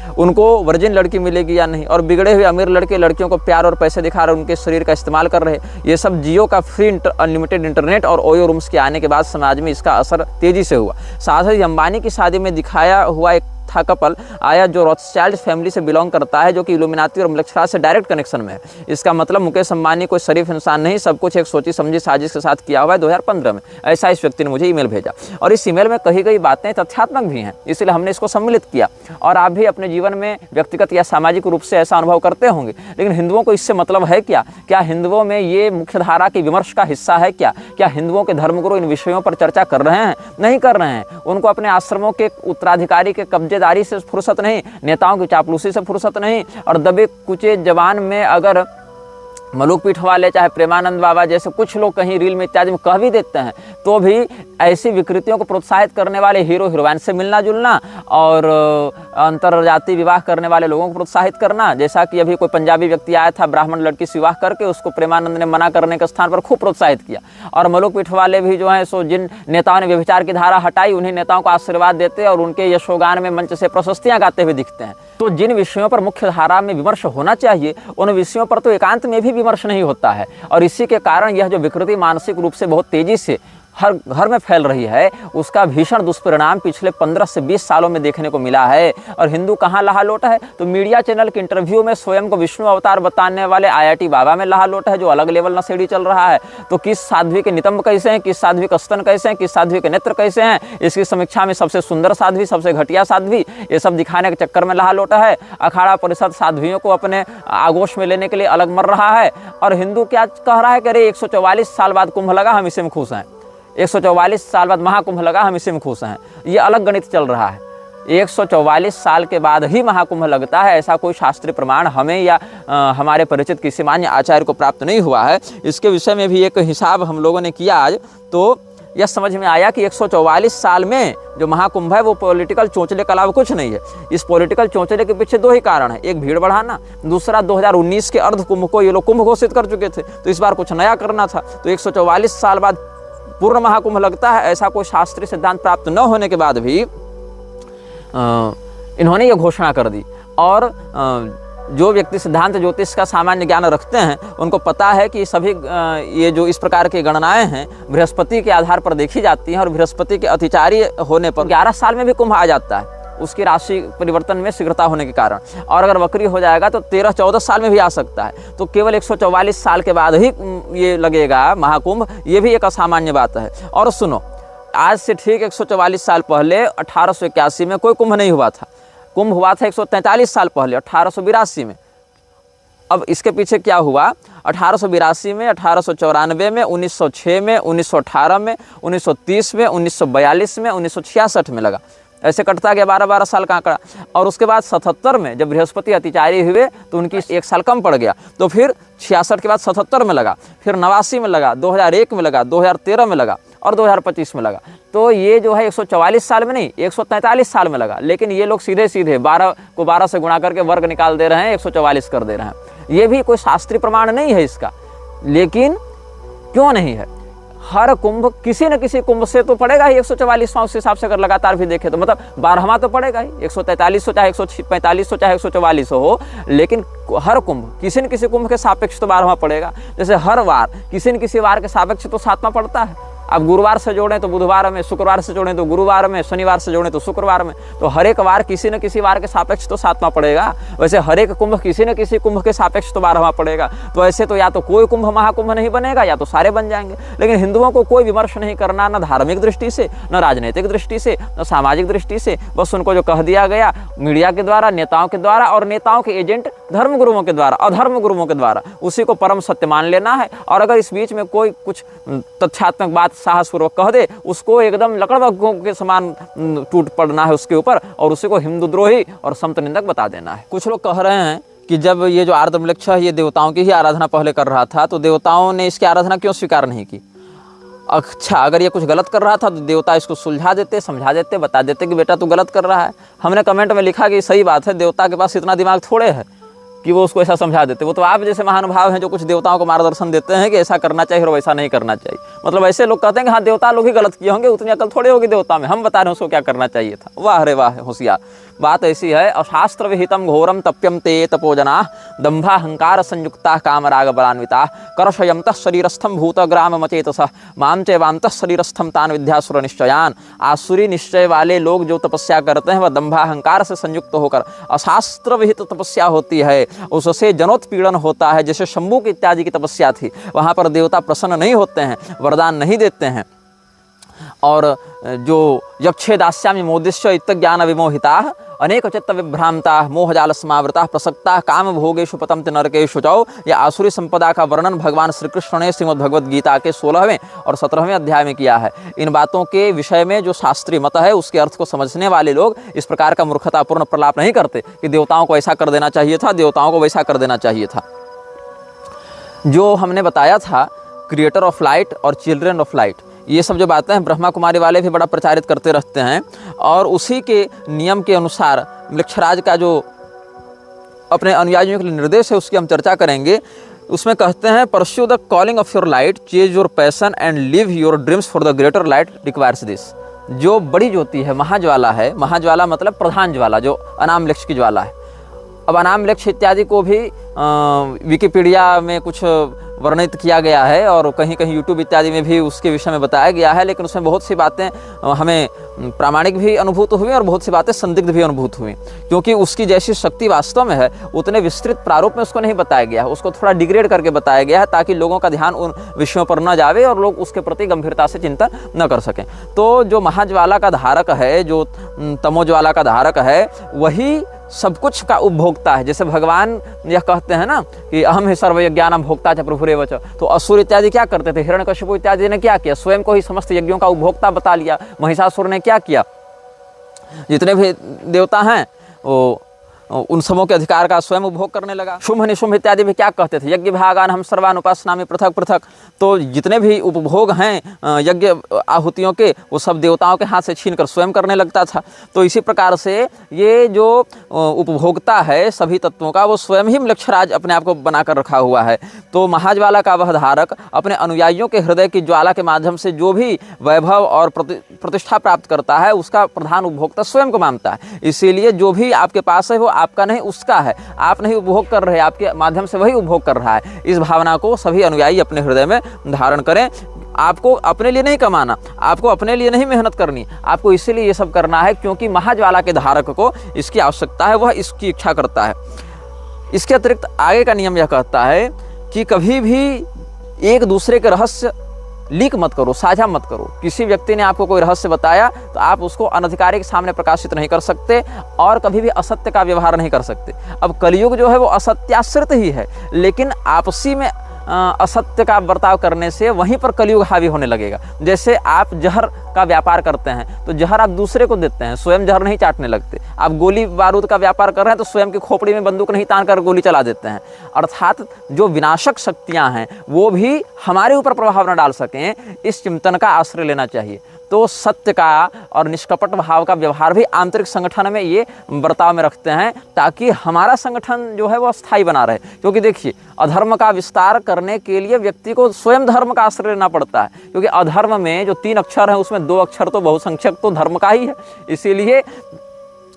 उनको वर्जिन लड़की मिलेगी या नहीं, और बिगड़े हुए अमीर लड़के लड़कियों को प्यार और पैसे दिखा रहे, उनके शरीर का इस्तेमाल कर रहे। ये सब जियो का फ्री अनलिमिटेड इंटरनेट और ओयो रूम्स के आने के बाद समाज में इसका असर तेजी से हुआ। साथ ही अंबानी की शादी में दिखाया हुआ एक था कपल आया जो रॉथस्चाइल्ड फैमिली से बिलोंग करता है, जो कि इल्यूमिनाती और मलेशिया से डायरेक्ट कनेक्शन में है। इसका मतलब मुकेश अंबानी कोई शरीफ इंसान नहीं, सब कुछ एक सोची समझी साजिश के साथ किया हुआ है 2015 में। ऐसा इस व्यक्ति ने मुझे ईमेल भेजा, और इस ईमेल में कही गई बातें तथ्यात्मक भी हैं, इसलिए हमने इसको सम्मिलित किया। और आप भी अपने जीवन में व्यक्तिगत या सामाजिक रूप से ऐसा अनुभव करते होंगे, लेकिन हिंदुओं को इससे मतलब है क्या? क्या हिंदुओं में ये मुख्य धारा के विमर्श का हिस्सा है क्या? क्या हिंदुओं के धर्मगुरु इन विषयों पर चर्चा कर रहे हैं? नहीं कर रहे हैं। उनको अपने आश्रमों के उत्तराधिकारी के कब्जेदारी से फुर्सत नहीं, नेताओं की चापलूसी से फुर्सत नहीं, और दबे कुचे जवान में अगर मलुक पीठ वाले चाहे प्रेमानंद बाबा जैसे कुछ लोग कहीं रील में इत्यादि में कह भी देते हैं, तो भी ऐसी विकृतियों को प्रोत्साहित करने वाले हीरो हीरोइन से मिलना जुलना और अंतरजातीय विवाह करने वाले लोगों को प्रोत्साहित करना, जैसा कि अभी कोई पंजाबी व्यक्ति आया था ब्राह्मण लड़की से विवाह करके, उसको प्रेमानंद ने मना करने के स्थान पर खूब प्रोत्साहित किया। और मलुक पीठ वाले भी जो हैं सो जिन नेताओं ने व्यभिचार की धारा हटाई, उन्हीं नेताओं को आशीर्वाद देते और उनके यशोगान में मंच से प्रशस्तियां गाते हुए दिखते हैं। तो जिन विषयों पर मुख्य धारा में विमर्श होना चाहिए, उन विषयों पर तो एकांत में भी विमर्श नहीं होता है, और इसी के कारण यह जो विकृति मानसिक रूप से बहुत तेजी से हर घर में फैल रही है, उसका भीषण दुष्परिणाम पिछले 15 से 20 सालों में देखने को मिला है। और हिंदू कहाँ लहा लोटा है? तो मीडिया चैनल के इंटरव्यू में स्वयं को विष्णु अवतार बताने वाले IIT बाबा में लहा लोटा है, जो अलग लेवल नशेड़ी चल रहा है। तो किस साध्वी के नितंब कैसे हैं, किस साध्वी का स्तन कैसे हैं, किस साध्वी के नेत्र कैसे हैं, इसकी समीक्षा में सबसे सुंदर साध्वी, सबसे घटिया साध्वी, ये सब दिखाने के चक्कर में लहा लोटा है। अखाड़ा परिषद साध्वियों को अपने आगोश में लेने के लिए अलग मर रहा है। और हिंदू क्या कह रहा है कि अरे 144 साल बाद कुंभ लगा, हम इसी में खुश हैं। 144 साल बाद महाकुंभ लगा, हम इसी में खुश हैं। ये अलग गणित चल रहा है। 144 साल के बाद ही महाकुंभ लगता है, ऐसा कोई शास्त्रीय प्रमाण हमें या हमारे परिचित किसी मान्य आचार्य को प्राप्त नहीं हुआ है। इसके विषय में भी एक हिसाब हम लोगों ने किया आज, तो यह समझ में आया कि 144 साल में जो महाकुंभ है वो पॉलिटिकल चोंचले के अलावा कुछ नहीं है। इस पॉलिटिकल चोंचले के पीछे दो ही कारण है, एक भीड़ बढ़ाना, दूसरा 2019 के अर्ध कुंभ को ये लोग कुंभ घोषित कर चुके थे, तो इस बार कुछ नया करना था। तो 144 साल बाद पूर्ण महाकुंभ लगता है, ऐसा कोई शास्त्रीय सिद्धांत प्राप्त न होने के बाद भी इन्होंने ये घोषणा कर दी। और जो व्यक्ति सिद्धांत ज्योतिष का सामान्य ज्ञान रखते हैं, उनको पता है कि सभी ये जो इस प्रकार की गणनाएं हैं बृहस्पति के आधार पर देखी जाती हैं, और बृहस्पति के अतिचारी होने पर 11 साल में भी कुंभ आ जाता है, उसकी राशि परिवर्तन में शीघ्रता होने के कारण। और अगर वक्री हो जाएगा तो 13-14 साल में भी आ सकता है। तो केवल 144 साल के बाद ही ये लगेगा महाकुंभ, ये भी एक असामान्य बात है। और सुनो, आज से ठीक 144 साल पहले 1881 में कोई कुंभ नहीं हुआ था। कुंभ हुआ था 143 साल पहले 1882 में। अब इसके पीछे क्या हुआ? 1882 में, 1894 में, 1906 में, 1918 में, 1930 में, 1942 में, 1966 में लगा। ऐसे कटता गया 12-12 साल का आंकड़ा। और उसके बाद 77 में जब बृहस्पति अतिचारी हुए तो उनकी 1 साल कम पड़ गया, तो फिर 66 के बाद 77 में लगा, फिर 89 में लगा, 2001 में लगा, 2013 में लगा और 2025 में लगा। तो ये जो है 144 साल में नहीं, 143 साल में लगा। लेकिन ये लोग सीधे सीधे 12 को 12 से गुणा करके वर्ग निकाल दे रहे हैं, 144 कर दे रहे हैं। ये भी कोई शास्त्रीय प्रमाण नहीं है इसका। लेकिन क्यों नहीं है? हर कुंभ किसी न किसी कुंभ से तो पड़ेगा ही 144वां। उस हिसाब से अगर लगातार भी देखें तो मतलब 12वां तो पड़ेगा ही, 143 हो चाहे 145 हो चाहे 144 हो, लेकिन हर कुंभ किसी न किसी कुंभ के सापेक्ष तो 12वां पड़ेगा। जैसे हर वार किसी न किसी वार के सापेक्ष तो 7वां पड़ता है। अब गुरुवार से जोड़ें तो बुधवार में, शुक्रवार से जोड़ें तो गुरुवार में, शनिवार से जोड़ें तो शुक्रवार में। तो हर एक वार किसी न किसी वार के सापेक्ष तो 7वां पड़ेगा। वैसे हर एक कुंभ किसी न किसी कुंभ के सापेक्ष तो 12वां पड़ेगा। तो ऐसे तो या तो कोई कुंभ महाकुंभ नहीं बनेगा या तो सारे बन जाएंगे। लेकिन हिंदुओं को कोई विमर्श नहीं करना, न धार्मिक दृष्टि से, न राजनीतिक दृष्टि से, न सामाजिक दृष्टि से। बस उनको जो कह दिया गया मीडिया के द्वारा, नेताओं के द्वारा और नेताओं के एजेंट धर्म गुरुओं के द्वारा, अधर्म गुरुओं के द्वारा, उसी को परम सत्य मान लेना है। और अगर इस बीच में कोई कुछ तथ्यात्मक बात साहसपूर्वक कह दे, उसको एकदम लकड़बग्घों के समान टूट पड़ना है उसके ऊपर, और उसी को हिंदू द्रोही और संत निंदक बता देना है। कुछ लोग कह रहे हैं कि जब ये जो आर्द्रवृक्ष है ये देवताओं की ही आराधना पहले कर रहा था, तो देवताओं ने इसकी आराधना क्यों स्वीकार नहीं की? अच्छा, अगर ये कुछ गलत कर रहा था तो देवता इसको सुलझा देते, समझा देते, बता देते कि बेटा तू गलत कर रहा है। हमने कमेंट में लिखा कि सही बात है, देवता के पास इतना दिमाग थोड़े है कि वो उसको ऐसा समझा देते। वो तो आप जैसे महानुभाव हैं जो कुछ देवताओं को मार्गदर्शन देते हैं कि ऐसा करना चाहिए और वैसा नहीं करना चाहिए। मतलब ऐसे लोग कहते हैं कि हाँ देवता लोग ही गलत किए होंगे, उतनी अकल थोड़ी होगी देवता में, हम बता रहे हैं उसको क्या करना चाहिए था। वाह रे वाह होशियार, बात ऐसी है। अशास्त्र विहितम घोरम तप्यम ते तपोजना दंभाहंकार संयुक्ता कामराग बलान्विता करशयंत शरीरस्थम भूतग्राम मचेतस माम चैवांत शरीरस्थम तान विद्यासुर निश्चयान। आसुरी निश्चय वाले लोग जो तपस्या करते हैं वह दंभाहंकार से संयुक्त होकर अशास्त्र विहित तपस्या होती है, उससे जनोत्पीड़न होता है। जैसे शंभू की इत्यादि की तपस्या थी, वहाँ पर देवता प्रसन्न नहीं होते हैं, वरदान नहीं देते हैं। और जो यक्षे दास्यामि मोदिष्य इत ज्ञान विमोहिता अनेक चित्त विभ्रांता मोहजाल समावृता प्रसक्ता काम भोगेषु पतंत नरकेषु चौ। यह आसुरी संपदा का वर्णन भगवान श्री कृष्ण ने श्रीमद् भगवद गीता के 16वें और 17वें अध्याय में किया है। इन बातों के विषय में जो शास्त्रीय मत है उसके अर्थ को समझने वाले लोग इस प्रकार का मूर्खतापूर्ण प्रलाप नहीं करते कि देवताओं को ऐसा कर देना चाहिए था, देवताओं को वैसा कर देना चाहिए था। जो हमने बताया था क्रिएटर ऑफ लाइट और चिल्ड्रन ऑफ लाइट, ये सब जो बातें हैं ब्रह्मा कुमारी वाले भी बड़ा प्रचारित करते रहते हैं। और उसी के नियम के अनुसार मृक्षराज का जो अपने अनुयायियों के लिए निर्देश है उसकी हम चर्चा करेंगे। उसमें कहते हैं pursue the calling of your light, chase your passion and live your dreams for the greater light requires this. जो बड़ी ज्योति है, महाज्वाला है, महाज्वाला मतलब प्रधान ज्वाला जो अनाम लक्ष्य की ज्वाला है। अब अनाम लक्ष्य इत्यादि को भी विकिपीडिया में कुछ वर्णित किया गया है और कहीं कहीं यूट्यूब इत्यादि में भी उसके विषय में बताया गया है, लेकिन उसमें बहुत सी बातें हमें प्रामाणिक भी अनुभूत हुई और बहुत सी बातें संदिग्ध भी अनुभूत हुई, क्योंकि उसकी जैसी शक्ति वास्तव में है उतने विस्तृत प्रारूप में उसको नहीं बताया गया है। उसको थोड़ा डिग्रेड करके बताया गया है ताकि लोगों का ध्यान उन विषयों पर न जावे और लोग उसके प्रति गंभीरता से चिंतन न कर सकें। तो जो महाज्वाला का धारक है, जो तमोज्वाला का धारक है, वही सब कुछ का उपभोक्ता है। जैसे भगवान यह कहते हैं ना कि अहम ही सर्वयज्ञानां भोक्ता च प्रभुरेव च। तो असुर इत्यादि क्या करते थे? हिरण्यकशिपु इत्यादि ने क्या किया? स्वयं को ही समस्त यज्ञों का उपभोक्ता बता लिया। महिषासुर ने क्या किया? जितने भी देवता हैं वो उन समों के अधिकार का स्वयं उपभोग करने लगा। शुंभ निशुंभ इत्यादि भी क्या कहते थे? यज्ञ भागान हम सर्वान उपासनामि पृथक पृथक। तो जितने भी उपभोग हैं यज्ञ आहुतियों के, वो सब देवताओं के हाथ से छीन कर स्वयं करने लगता था। तो इसी प्रकार से ये जो उपभोक्ता है सभी तत्वों का, वो स्वयं ही मृक्षराज अपने आप को बनाकर रखा हुआ है। तो महाज्वाला का वह धारक अपने अनुयायियों के हृदय की ज्वाला के माध्यम से जो भी वैभव और प्रतिष्ठा प्राप्त करता है उसका प्रधान उपभोक्ता स्वयं को मानता है। इसीलिए जो भी आपके पास है वो आपका नहीं उसका है, आप नहीं उपभोग कर रहे, आपके माध्यम से वही उपभोग कर रहा है। इस भावना को सभी अनुयायी अपने हृदय में धारण करें। आपको अपने लिए नहीं कमाना, आपको अपने लिए नहीं मेहनत करनी, आपको इसीलिए ये सब करना है क्योंकि महाज्वाला के धारक को इसकी आवश्यकता है, वह इसकी इच्छा करता है। इसके अतिरिक्त आगे का नियम यह कहता है कि कभी भी एक दूसरे के रहस्य लीक मत करो, साझा मत करो। किसी व्यक्ति ने आपको कोई रहस्य बताया तो आप उसको अनधिकारी के सामने प्रकाशित नहीं कर सकते और कभी भी असत्य का व्यवहार नहीं कर सकते। अब कलयुग जो है वो असत्याश्रित ही है, लेकिन आपसी में असत्य का बर्ताव करने से वहीं पर कलयुग हावी होने लगेगा। जैसे आप जहर का व्यापार करते हैं तो जहर आप दूसरे को देते हैं, स्वयं जहर नहीं चाटने लगते। आप गोली बारूद का व्यापार कर रहे हैं तो स्वयं की खोपड़ी में बंदूक नहीं तान कर गोली चला देते हैं। अर्थात जो विनाशक शक्तियां हैं वो भी हमारे ऊपर प्रभाव न डाल सकें, इस चिंतन का आश्रय लेना चाहिए। तो सत्य का और निष्कपट भाव का व्यवहार भी आंतरिक संगठन में ये बर्ताव में रखते हैं ताकि हमारा संगठन जो है वो स्थायी बना रहे। क्योंकि देखिए अधर्म का विस्तार करने के लिए व्यक्ति को स्वयं धर्म का आश्रय लेना पड़ता है, क्योंकि अधर्म में जो 3 अक्षर हैं उसमें 2 अक्षर तो बहुसंख्यक तो धर्म का ही है। इसीलिए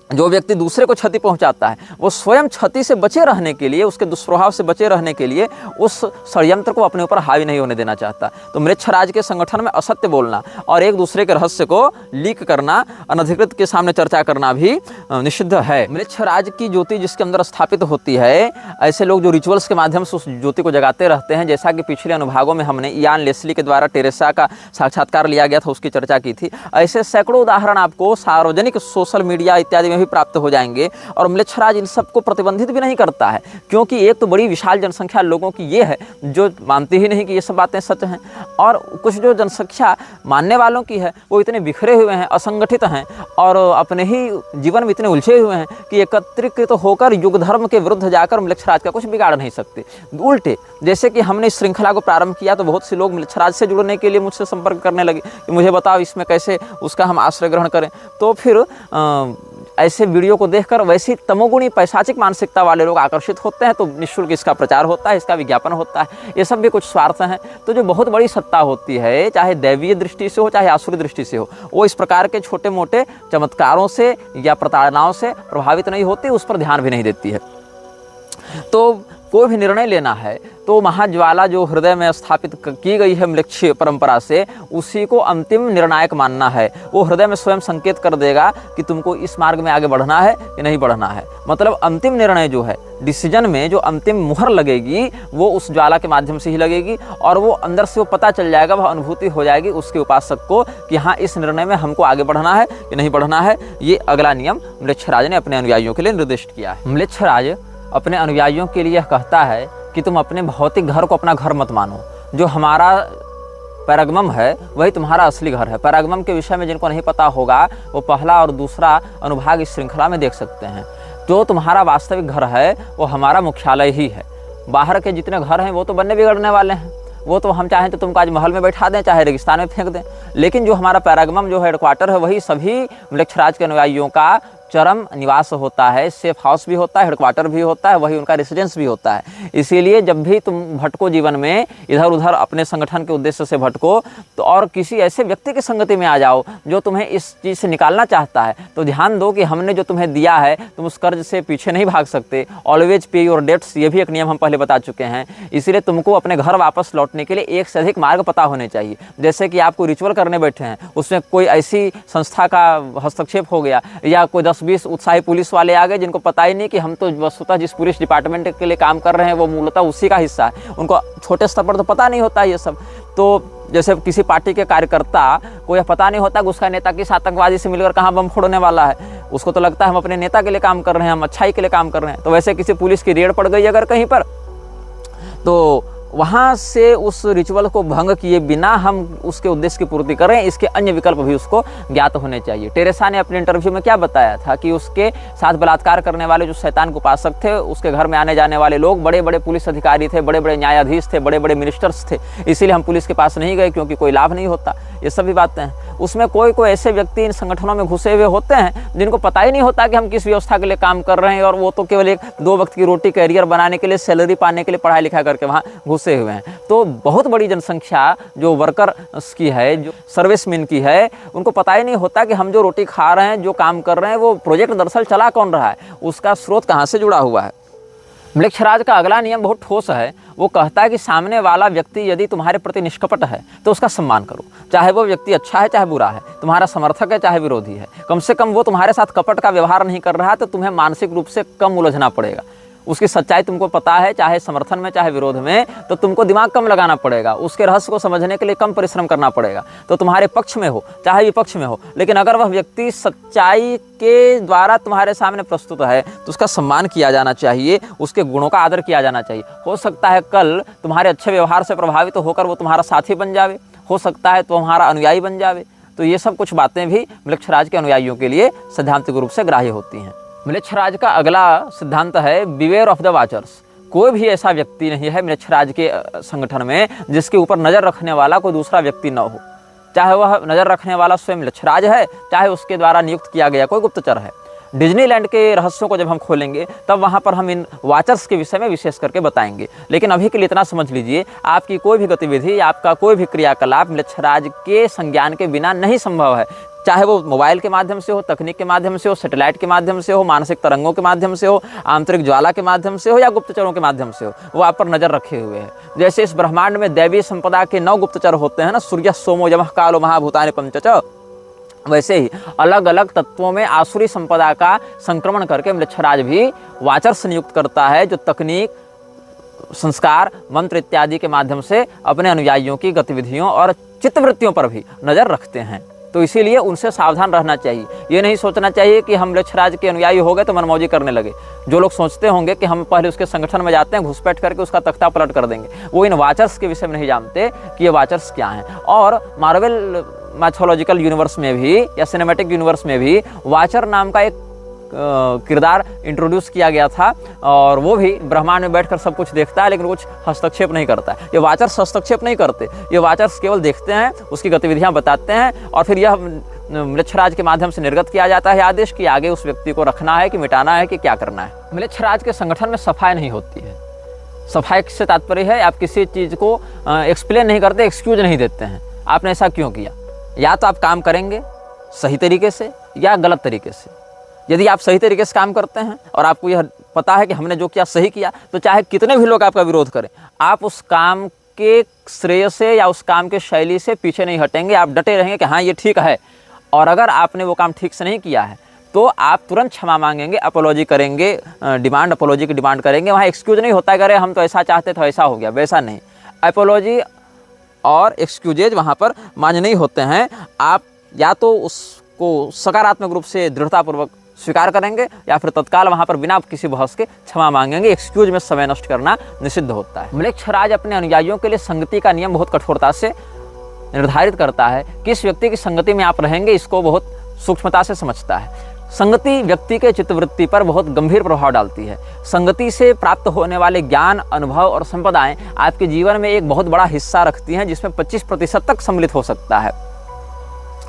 जो व्यक्ति दूसरे को क्षति पहुंचाता है वो स्वयं क्षति से बचे रहने के लिए, उसके दुष्प्रभाव से बचे रहने के लिए उस षड्यंत्र को अपने ऊपर हावी नहीं होने देना चाहता। तो मृक्षराज के संगठन में असत्य बोलना और एक दूसरे के रहस्य को लीक करना, अनधिकृत के सामने चर्चा करना भी निषिद्ध है। मृक्षराज की ज्योति जिसके अंदर स्थापित होती है, ऐसे लोग जो रिचुअल्स के माध्यम से उस ज्योति को जगाते रहते हैं, जैसा कि पिछले अनुभागों में हमने इयान लेस्ली के द्वारा टेरेसा का साक्षात्कार लिया गया था उसकी चर्चा की थी। ऐसे सैकड़ों उदाहरण आपको सार्वजनिक सोशल मीडिया इत्यादि में भी प्राप्त हो जाएंगे। और मृक्षराज इन सबको प्रतिबंधित भी नहीं करता है, क्योंकि एक तो बड़ी विशाल जनसंख्या लोगों की ये है जो मानते ही नहीं कि ये सब बातें सच हैं, और कुछ जो जनसंख्या मानने वालों की है वो इतने बिखरे हुए हैं, असंगठित हैं और अपने ही जीवन में इतने उलझे हुए हैं कि एकत्रित होकर युग धर्म के विरुद्ध जाकर मृक्षराज का कुछ बिगाड़ नहीं सकते। उल्टे, जैसे कि हमने इस श्रृंखला को प्रारंभ किया तो बहुत से लोग मृक्षराज से जुड़ने के लिए मुझसे संपर्क करने लगे कि मुझे बताओ इसमें कैसे उसका हम आश्रय ग्रहण करें। तो फिर ऐसे वीडियो को देखकर वैसी तमोगुणी पैशाचिक मानसिकता वाले लोग आकर्षित होते हैं, तो निःशुल्क इसका प्रचार होता है, इसका विज्ञापन होता है। ये सब भी कुछ स्वार्थ हैं। तो जो बहुत बड़ी सत्ता होती है, चाहे दैवीय दृष्टि से हो चाहे आसुरी दृष्टि से हो, वो इस प्रकार के छोटे मोटे चमत्कारों से या प्रताड़नाओं से प्रभावित नहीं होती, उस पर ध्यान भी नहीं देती है। तो कोई भी निर्णय लेना है तो महाज्वाला जो हृदय में स्थापित की गई है म्लेच्छ परंपरा से, उसी को अंतिम निर्णायक मानना है। वो हृदय में स्वयं संकेत कर देगा कि तुमको इस मार्ग में आगे बढ़ना है कि नहीं बढ़ना है। मतलब अंतिम निर्णय जो है, डिसीजन में जो अंतिम मुहर लगेगी वो उस ज्वाला के माध्यम से ही लगेगी, और वो अंदर से वो पता चल जाएगा, वह अनुभूति हो जाएगी उसके उपासक को कि हाँ, इस निर्णय में हमको आगे बढ़ना है कि नहीं बढ़ना है। ये अगला नियम म्लेच्छराज ने अपने अनुयायियों के लिए निर्दिष्ट किया है। म्लेच्छराज अपने अनुयायियों के लिए कहता है कि तुम अपने भौतिक घर को अपना घर मत मानो। जो हमारा पैरागमम है वही तुम्हारा असली घर है। पैरागमम के विषय में जिनको नहीं पता होगा, वो पहला और दूसरा अनुभाग इस श्रृंखला में देख सकते हैं। जो तुम्हारा वास्तविक घर है वो हमारा मुख्यालय ही है। बाहर के जितने घर हैं वो तो बनने बिगड़ने वाले हैं, वो तो हम चाहें तो तुमको आज महल में बैठा दें, चाहे रेगिस्तान में फेंक दें। लेकिन जो हमारा पैरागमम जो हेडक्वार्टर है, वही सभी म्लेच्छराज के अनुयायियों का चरम निवास होता है। सेफ हाउस भी होता है, हेडक्वार्टर भी होता है, वही उनका रेसिडेंस भी होता है। इसीलिए जब भी तुम भटको जीवन में, इधर उधर अपने संगठन के उद्देश्य से भटको, तो और किसी ऐसे व्यक्ति की संगति में आ जाओ जो तुम्हें इस चीज़ से निकालना चाहता है, तो ध्यान दो कि हमने जो तुम्हें दिया है, तुम उस कर्ज से पीछे नहीं भाग सकते। ऑलवेज पे योर डेट्स, ये भी एक नियम हम पहले बता चुके हैं। इसीलिए तुमको अपने घर वापस लौटने के लिए एक से अधिक मार्ग पता होने चाहिए। जैसे कि आप कोई रिचुअल करने बैठे हैं, उसमें कोई ऐसी संस्था का हस्तक्षेप हो गया, या कोई 10-20 उत्साही पुलिस वाले आ गए जिनको पता ही नहीं कि हम तो वस्तुतः जिस पुलिस डिपार्टमेंट के लिए काम कर रहे हैं वो मूलतः उसी का हिस्सा है। उनको छोटे स्तर पर तो पता नहीं होता ये सब। तो जैसे किसी पार्टी के कार्यकर्ता को यह पता नहीं होता कि उसका नेता किस आतंकवादी से मिलकर कहाँ बम फोड़ने वाला है। उसको तो लगता है हम अपने नेता के लिए काम कर रहे हैं, हम अच्छाई के लिए काम कर रहे हैं। तो वैसे किसी पुलिस की रेड पड़ गई अगर कहीं पर, तो वहाँ से उस रिचुअल को भंग किए बिना हम उसके उद्देश्य की पूर्ति करें, इसके अन्य विकल्प भी उसको ज्ञात होने चाहिए। टेरेसा ने अपने इंटरव्यू में क्या बताया था कि उसके साथ बलात्कार करने वाले जो शैतान के उपासक थे, उसके घर में आने जाने वाले लोग बड़े बड़े पुलिस अधिकारी थे, बड़े बड़े न्यायाधीश थे, बड़े बड़े मिनिस्टर्स थे। इसीलिए हम पुलिस के पास नहीं गए क्योंकि कोई लाभ नहीं होता। ये सभी बातें हैं। उसमें कोई कोई ऐसे व्यक्ति इन संगठनों में घुसे हुए होते हैं जिनको पता ही नहीं होता कि हम किस व्यवस्था के लिए काम कर रहे हैं, और वो तो केवल एक 2 वक्त की रोटी कैरियर बनाने के लिए, सैलरी पाने के लिए पढ़ाई लिखा करके वहाँ घुसे हुए हैं। तो बहुत बड़ी जनसंख्या जो वर्कर्स की है, जो सर्विसमैन की है, उनको पता ही नहीं होता कि हम जो रोटी खा रहे हैं, जो काम कर रहे हैं, वो प्रोजेक्ट दरअसल चला कौन रहा है, उसका स्रोत कहाँ से जुड़ा हुआ है। म्लेच्छराज का अगला नियम बहुत ठोस है। वो कहता है कि सामने वाला व्यक्ति यदि तुम्हारे प्रति निष्कपट है तो उसका सम्मान करो, चाहे वो व्यक्ति अच्छा है चाहे बुरा है, तुम्हारा समर्थक है चाहे विरोधी है। कम से कम वो तुम्हारे साथ कपट का व्यवहार नहीं कर रहा है तो तुम्हें मानसिक रूप से कम उलझना पड़ेगा। उसकी सच्चाई तुमको पता है, चाहे समर्थन में चाहे विरोध में, तो तुमको दिमाग कम लगाना पड़ेगा। उसके रहस्य को समझने के लिए कम परिश्रम करना पड़ेगा। तो तुम्हारे पक्ष में हो चाहे विपक्ष में हो, लेकिन अगर वह व्यक्ति सच्चाई के द्वारा तुम्हारे सामने प्रस्तुत है तो उसका सम्मान किया जाना चाहिए, उसके गुणों का आदर किया जाना चाहिए। हो सकता है कल तुम्हारे अच्छे व्यवहार से प्रभावित होकर वो तुम्हारा साथी बन जावे, हो सकता है तुम्हारा अनुयायी बन जावे। तो ये सब कुछ बातें भी म्लेच्छराज के अनुयायियों के लिए सैद्धांतिक रूप से ग्राह्य होती हैं। म्लेच्छराज का अगला सिद्धांत है बिवेयर ऑफ द वाचर्स। कोई भी ऐसा व्यक्ति नहीं है म्लेच्छराज के संगठन में जिसके ऊपर नजर रखने वाला कोई दूसरा व्यक्ति न हो। चाहे वह नजर रखने वाला स्वयं म्लेच्छराज है, चाहे उसके द्वारा नियुक्त किया गया कोई गुप्तचर है। डिज्नीलैंड के रहस्यों को जब हम खोलेंगे तब वहाँ पर हम इन वाचर्स के विषय में विशेष करके बताएंगे। लेकिन अभी के लिए इतना समझ लीजिए, आपकी कोई भी गतिविधि, आपका कोई भी क्रियाकलाप म्लेच्छराज के संज्ञान के बिना नहीं संभव है। चाहे वो मोबाइल के माध्यम से हो, तकनीक के माध्यम से हो, सैटेलाइट के माध्यम से हो, मानसिक तरंगों के माध्यम से हो, आंतरिक ज्वाला के माध्यम से हो, या गुप्तचरों के माध्यम से हो, वो आप पर नजर रखे हुए हैं। जैसे इस ब्रह्मांड में दैवीय संपदा के 9 गुप्तचर होते हैं ना, सूर्य सोमो यमः कालो महाभूतानि पंचच, वैसे ही अलग अलग तत्वों में आसुरी संपदा का संक्रमण करके म्लेच्छराज भी वाचर्स नियुक्त करता है, जो तकनीक, संस्कार, मंत्र इत्यादि के माध्यम से अपने अनुयायियों की गतिविधियों और चित्तवृत्तियों पर भी नजर रखते हैं। तो इसीलिए उनसे सावधान रहना चाहिए। ये नहीं सोचना चाहिए कि हम म्लेच्छराज के अनुयायी हो गए तो मनमौजी करने लगे। जो लोग सोचते होंगे कि हम पहले उसके संगठन में जाते हैं, घुसपैठ करके उसका तख्ता पलट कर देंगे, वो इन वाचर्स के विषय में नहीं जानते कि ये वाचर्स क्या हैं। और मार्वल मैथोलॉजिकल यूनिवर्स में भी या सिनेमैटिक यूनिवर्स में भी वाचर नाम का एक किरदार इंट्रोड्यूस किया गया था, और वो भी ब्रह्मांड में बैठकर सब कुछ देखता है लेकिन कुछ हस्तक्षेप नहीं करता है। ये वाचर्स हस्तक्षेप नहीं करते, ये वाचर्स केवल देखते हैं, उसकी गतिविधियां बताते हैं, और फिर यह म्लेच्छराज के माध्यम से निर्गत किया जाता है आदेश कि आगे उस व्यक्ति को रखना है कि मिटाना है कि क्या करना है। म्लेच्छराज के संगठन में सफाई नहीं होती है। सफाई से तात्पर्य है आप किसी चीज़ को एक्सप्लेन नहीं करते, एक्सक्यूज नहीं देते हैं, आपने ऐसा क्यों किया। या तो आप काम करेंगे सही तरीके से या गलत तरीके से। यदि आप सही तरीके से काम करते हैं और आपको यह पता है कि हमने जो किया सही किया, तो चाहे कितने भी लोग आपका विरोध करें, आप उस काम के श्रेय से या उस काम के शैली से पीछे नहीं हटेंगे, आप डटे रहेंगे कि हाँ ये ठीक है। और अगर आपने वो काम ठीक से नहीं किया है तो आप तुरंत क्षमा मांगेंगे, अपोलॉजी करेंगे, अपोलॉजी की डिमांड करेंगे। वहाँ एक्सक्यूज नहीं होता है कि अरे हम तो ऐसा चाहते तो ऐसा हो गया, वैसा नहीं। अपोलॉजी और एक्सक्यूजेज वहाँ पर मान्य नहीं होते हैं। आप या तो उसको सकारात्मक रूप से दृढ़तापूर्वक स्वीकार करेंगे या फिर तत्काल वहाँ पर बिना किसी बहस के क्षमा मांगेंगे। एक्सक्यूज में समय नष्ट करना निषिद्ध होता है। म्लेच्छराज अपने अनुयायियों के लिए संगति का नियम बहुत कठोरता से निर्धारित करता है। किस व्यक्ति की संगति में आप रहेंगे इसको बहुत सूक्ष्मता से समझता है। संगति व्यक्ति के चित्तवृत्ति पर बहुत गंभीर प्रभाव डालती है। संगति से प्राप्त होने वाले ज्ञान, अनुभव और संपदाएं आपके जीवन में एक बहुत बड़ा हिस्सा रखती हैं, जिसमें 25% तक सम्मिलित हो सकता है।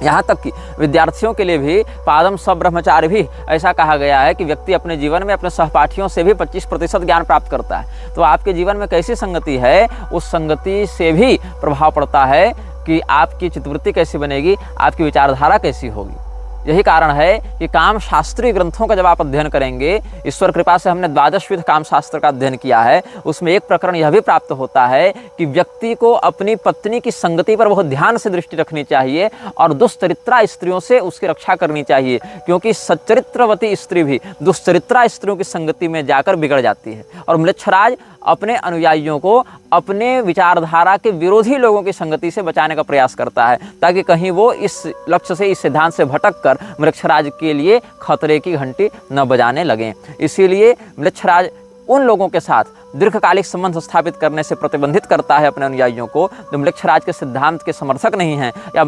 यहाँ तक कि विद्यार्थियों के लिए भी पादम सब ब्रह्मचार्य भी ऐसा कहा गया है कि व्यक्ति अपने जीवन में अपने सहपाठियों से भी 25% ज्ञान प्राप्त करता है। तो आपके जीवन में कैसी संगति है, उस संगति से भी प्रभाव पड़ता है कि आपकी चित्तवृत्ति कैसी बनेगी, आपकी विचारधारा कैसी होगी। यही कारण है कि काम शास्त्रीय ग्रंथों का जब आप अध्ययन करेंगे, ईश्वर कृपा से हमने 12 विध काम शास्त्र का अध्ययन किया है, उसमें एक प्रकरण यह भी प्राप्त होता है कि व्यक्ति को अपनी पत्नी की संगति पर बहुत ध्यान से दृष्टि रखनी चाहिए और दुष्चरित्रा स्त्रियों से उसकी रक्षा करनी चाहिए, क्योंकि सच्चरित्रवती स्त्री भी दुष्चरित्रा स्त्रियों की संगति में जाकर बिगड़ जाती है। और म्लेच्छराज अपने अनुयायियों को अपने विचारधारा के विरोधी लोगों की संगति से बचाने का प्रयास करता है, ताकि कहीं वो इस लक्ष्य से, इस सिद्धांत से भटक कर म्लेच्छराज के लिए खतरे की घंटी न बजाने लगें। इसीलिए म्लेच्छराज उन लोगों के साथ दीर्घकालिक संबंध स्थापित करने से प्रतिबंधित करता है अपने अनुयायियों को जो म्लेच्छराज के सिद्धांत के समर्थक नहीं हैं या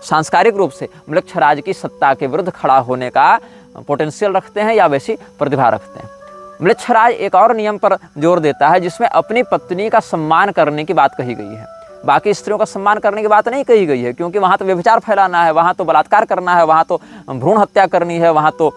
सांस्कारिक रूप से म्लेच्छराज की सत्ता के विरुद्ध खड़ा होने का पोटेंशियल रखते हैं या वैसी प्रतिभा रखते हैं। म्लेच्छराज एक और नियम पर जोर देता है जिसमें अपनी पत्नी का सम्मान करने की बात कही गई है। बाकी स्त्रियों का सम्मान करने की बात नहीं कही गई है, क्योंकि वहाँ तो व्यभिचार फैलाना है, वहाँ तो बलात्कार करना है, वहाँ तो भ्रूण हत्या करनी है, वहाँ तो